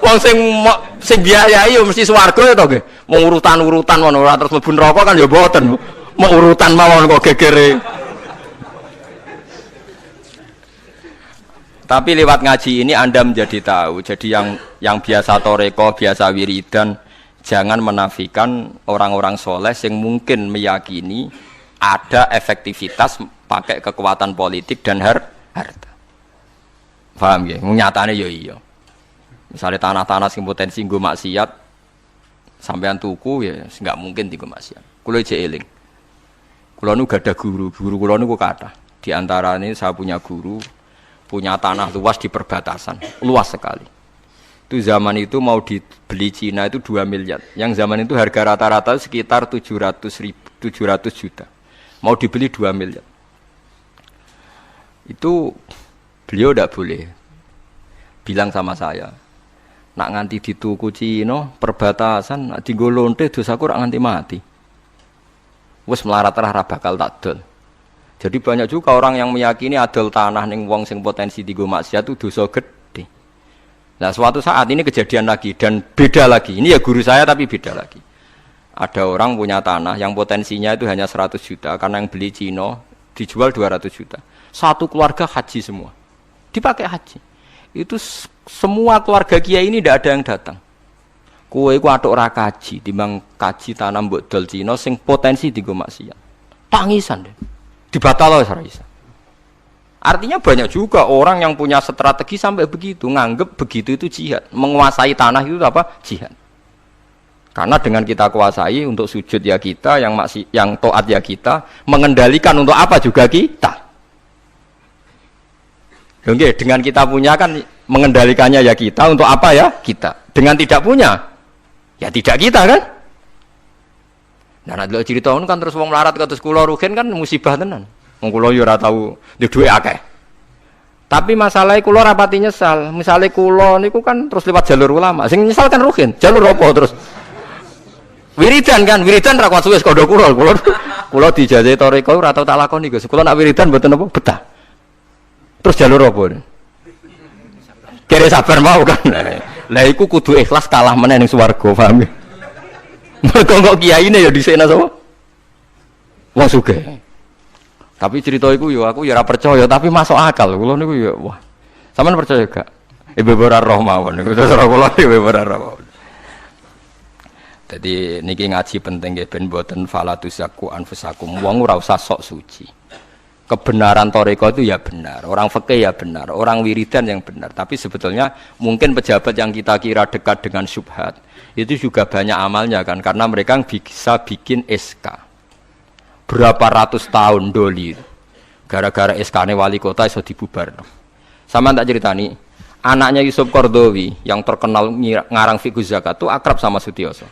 Wong sing biayai yo mesti swarga to nggih. Mau urutan-urutan ngono ora terus mlebu neraka kan ya mboten. Mau urutan mawon kok gegere. Tapi lewat ngaji ini Anda menjadi tahu. Jadi yang biasa toreko, biasa wiridan, jangan menafikan orang-orang soleh yang mungkin meyakini ada efektivitas pakai kekuatan politik dan harta. Paham ya? Nyatanya ya iya. Misalnya tanah-tanah yang potensi nggo maksiat, sampean tuku ya nggak mungkin nggo maksiat. Kulo jek eling. Kulo nu gak ada guru kulo nu kathah. Di antara ini saya punya guru. Punya tanah luas di perbatasan, luas sekali. Itu zaman itu mau dibeli Cina itu 2 miliar. Yang zaman itu harga rata-rata sekitar 700 juta. Mau dibeli 2 miliar. Itu beliau tidak boleh bilang sama saya. Nak nganti dituku Cina perbatasan, nak dienggo lonte dosaku rak nganti mati. Wes melarat ra bakal tak dol. Jadi banyak juga orang yang meyakini adol tanah ning wong sing potensi dienggo maksiat itu dosa gede. Nah, suatu saat ini kejadian lagi dan beda lagi. Ini ya guru saya tapi beda lagi. Ada orang punya tanah yang potensinya itu hanya 100 juta karena yang beli Cina dijual 200 juta. Satu keluarga haji semua. Dipakai haji. Itu semua keluarga kiai ini tidak ada yang datang. Kowe iku atuk ora kaji, timbang kaji tanah mbok dol Cina sing potensi dienggo maksiat. Tangisan deh. Dibatal ora iso. Artinya banyak juga orang yang punya strategi sampai begitu, nganggep begitu itu jihad, menguasai tanah itu apa? Jihad. Karena dengan kita kuasai untuk sujud ya kita, yang taat ya kita, mengendalikan untuk apa juga kita. Oke, dengan kita punya kan mengendalikannya ya kita, untuk apa ya kita. Dengan tidak punya, ya tidak kita kan. Nah, nek cerita ngono kan terus wong melarat kados kula rugen kan musibah tenan. Wong kula yo ora tau duwe akeh. Tapi masalahnya kula rapati nyesal. Misale kula niku kan terus lewat jalur ulama. Sing nyesal kan rugen. Jalur apa terus? Wiridan kan, wiridan ra kuat suwes kondo kula. Kula dijajahi toreko ora tau tak lakoni Gus. Kula nak wiridan mboten apa betah. Terus jalur apa? Kere sabar mau kan. Lah iku kudu ikhlas kalah meneh ning swarga, paham ya? Kok kiai ini ya disena sapa? Wong sugih. Tapi cerita iku yo aku ya ora percaya tapi masuk akal. Kula niku ya wah. Sampeyan percaya gak? Ibu ora roh mawon niku terus kula ibu ora roh. Jadi niki ngaji penting nggih ben mboten falatusaku anfusakum. Wong ora usah sok suci. Kebenaran toreko itu ya benar, orang fikih ya benar, orang wiridan yang benar. Tapi sebetulnya mungkin pejabat yang kita kira dekat dengan syubhat itu juga banyak amalnya kan, karena mereka bisa bikin SK berapa ratus tahun doli gara-gara SK-ne wali kota iso dibubar. Sama tak ceritani, anaknya Yusuf Qaradawi yang terkenal ngarang fiqh zakat itu akrab sama Sutioso.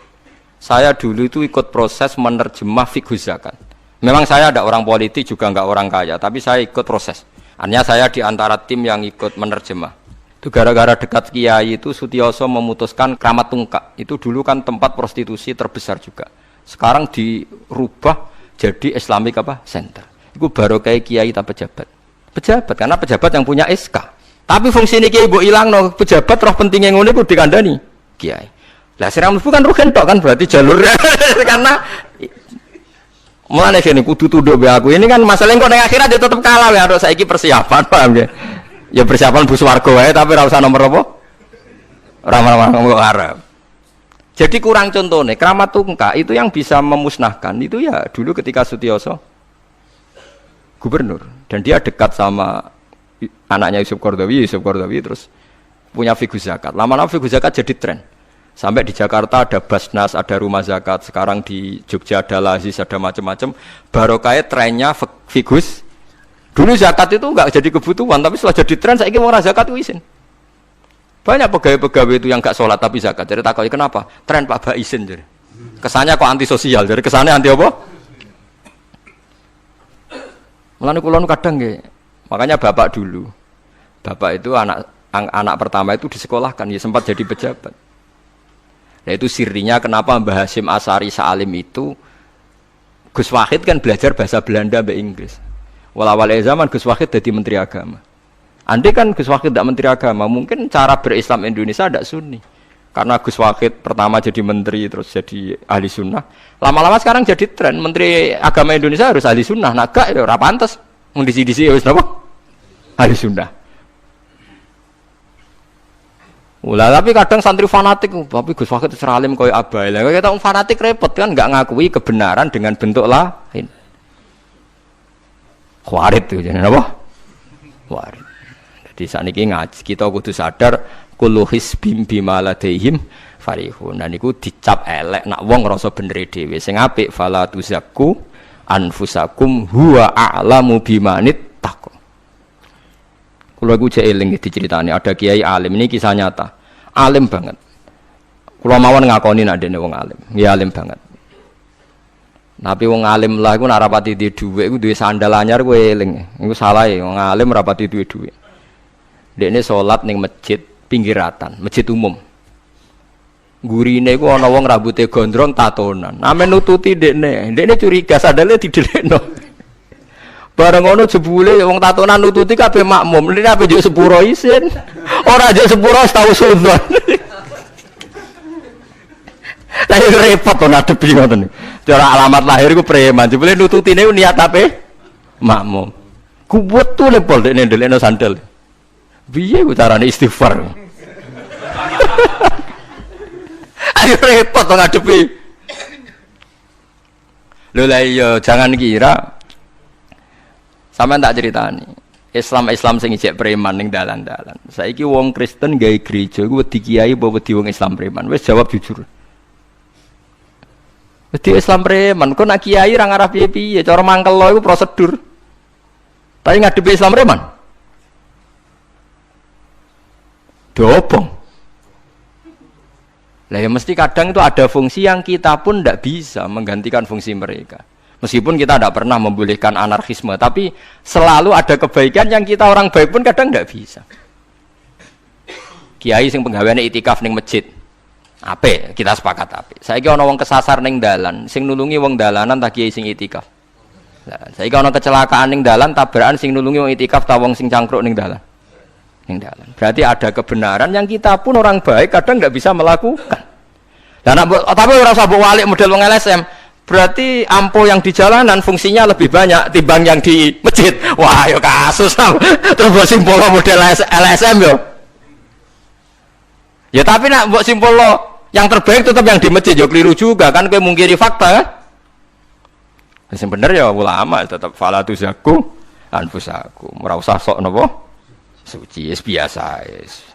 Saya dulu itu ikut proses menerjemah fiqh zakat. Memang saya ada orang politik juga enggak orang kaya, tapi saya ikut proses. Artinya saya di antara tim yang ikut menerjemah. Itu gara-gara dekat kiai itu Sutioso memutuskan Kramat Tungkak. Itu dulu kan tempat prostitusi terbesar juga. Sekarang dirubah jadi Islamic Center. Itu baru kayak kiai tak pejabat. Pejabat karena pejabat yang punya SK. Tapi fungsi ini kiai mbok ilangno, pejabat roh pentingnya ngono iku dikandani kiai. Lah sirang mlebu kan rugen tok kan berarti jalurnya karena mulane kene kudu tunduk be aku. Ini kan masalah kok ning akhirat dia tetep kalah ya harus saiki persiapan paham ya. Ya persiapan bus warga wae tapi ora usah nomor apa? Ora ngomong Arab. Jadi kurang contohnya, Kramat Tungkak itu yang bisa memusnahkan itu ya dulu ketika Sutioso gubernur dan dia dekat sama anaknya Yusuf Qaradawi terus punya figur zakat. Lama-lama figur zakat jadi tren. Sampai di Jakarta ada Basnas, ada rumah zakat. Sekarang di Jogja ada Lazis, ada macam-macam. Barokahnya trennya figus. Dulu zakat itu enggak jadi kebutuhan, tapi setelah jadi tren, saya ingin orang zakat itu izin. Banyak pegawai-pegawai itu yang enggak sholat tapi zakat. Jadi takutnya kenapa? Tren Pak Ba izin. Jadi. Kesannya kok antisosial. Jadi kesannya anti apa? Mulane kula nu kadang nggih. Makanya bapak dulu. Bapak itu anak pertama itu disekolahkan, ya sempat jadi pejabat. Nah itu sirinya kenapa Mbah Hasyim Asy'ari Salim itu Gus Wahid kan belajar bahasa Belanda mbek Inggris. Awal zaman Gus Wahid jadi menteri agama. Andai kan Gus Wahid tidak menteri agama, mungkin cara berislam Indonesia tidak sunni. Karena Gus Wahid pertama jadi menteri terus jadi ahli sunnah. Lama-lama sekarang jadi tren menteri agama Indonesia harus ahli sunnah. Nah gak ya ora pantes. Mung disi-disi wis napa? Ahli sunnah. Ulah tapi kadang santri fanatik, tapi Gus Wahid seralim koyo abai. Lah kita fanatik repot kan enggak ngakui kebenaran dengan bentuk lain. Khawarit itu jenenge apa? Khawarit. Jadi sakniki ngaji kita kudu sadar kullu hisbim bima ladaihim farihun. Dan niku dicap elek nak wong ngrasa bener dhewe. Sing apik fala tuzakku anfusakum huwa a'lamu bimanit taqwa. Kula iku jek eling diceritani ada kiai alim, ini kisah nyata. Alim banget. Kula mawon ngakoni nek dene wong alim. Ya alim banget. Tapi wong alim lah iku nek rapati duwe dhuwit iku duwe sandal anyar kowe eling. Iku salah e wong alim rapati duwe dhuwit. Dekne salat ning masjid pinggiratan, masjid umum. Gurine iku ana wong rambute gondrong tatonan. Amen nututi dekne. Dekne curiga sandale didelekno. Bareng ngono jebule wong tatonan nututi kabeh makmum. Lha ape njuk sepuro isin. Ora njuk sepuro tau sunat. Lah repot to ngadepi ngoten. Cara alamat lahir iku preman. Jebule nututine niat ape? Makmum. Kuwet tuh lepol dekne ndelekno sandal. Piye ku carane istighfar? Ayo repot to ngadepi. Lho lah iya jangan kira sampean tak ceritani. Islam sing ijek preman ning dalan-dalan. Saiki wong Kristen gawe gereja iku wedi kiai apa wedi wong Islam preman? Wis jawab jujur. Wedi Islam preman, kok nak kiai ra ngarah piye-piye, cara mangkel iku prosedur. Tapi ngadepi Islam preman. Dobong. Lah ya mesti kadang itu ada fungsi yang kita pun tidak bisa menggantikan fungsi mereka. Meskipun kita tidak pernah membolehkan anarkisme, tapi selalu ada kebaikan yang kita orang baik pun kadang tidak bisa. Kiai sing penggaweane itikaf ning masjid. Ape, kita sepakat ape. Saiki ana wong kesasar ning dalan, sing nulungi wong dalanan ta kiai sing itikaf. Lah, saiki ana kecelakaan ning dalan, tabrakan sing nulungi wong itikaf ta wong sing cangkruk ning dalan. Berarti ada kebenaran yang kita pun orang baik kadang nggak bisa melakukan. Dan tapi orang sabuk walik model wong LSM, berarti ampo yang di jalanan fungsinya lebih banyak timbang yang di masjid. Wah, yo kasus terus buat simpul model LSM yo. Ya tapi nak buat simpul yang terbaik tetap yang di masjid yo keliru juga kan kowe mungkiri fakta kan. Sing bener ya ulama tetap fala tuzaku anfusakum. Ora usah sok napa? Suci es biasa es.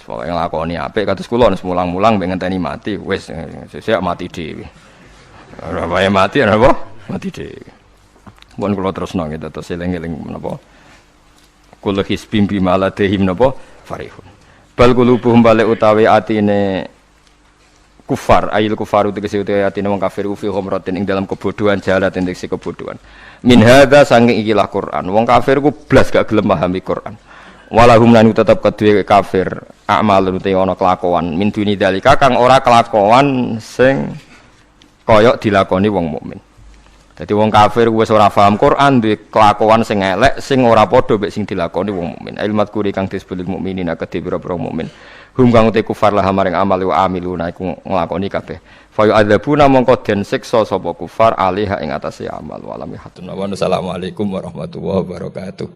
Pokoke nglakoni apik kados kula wis mulang-mulang mbek ngenteni mati wis sesuk mati dhewe. Ora wae mati napa? Mati dhewe. Mun kula terusno gitu terus eling-eling menapa? Kullu hisbim bima ladehim napa? Farihun. Bal qulubuhum balik utawi atine kufar ayil kufaru tegese utawi atine wong kafir fi ghamratin ing dalam kebodohan jalat tegese kebodohan. Min hadza saking ikilah Quran. Wong kafir ku blas gak gelem memahami Quran. Walahum lan tetep kedue kafir amalun te ana kelakuan min duni dalika kang ora kelakuan sing kaya dilakoni wong mukmin. Dadi wong kafir wis ora paham Quran duwe kelakuan sing elek sing ora padha mek sing dilakoni wong mukmin. Ilmat kuri kang disebut mukminin akeh pira-pira mukmin. Hum kang te kufar lah maring amal wa amiluna iku nglakoni kabeh. Fa yu'adzabuna mongko den siksa sapa kufar alih ing atase amal. Wa alam hatun wa assalamualaikum warahmatullahi wabarakatuh.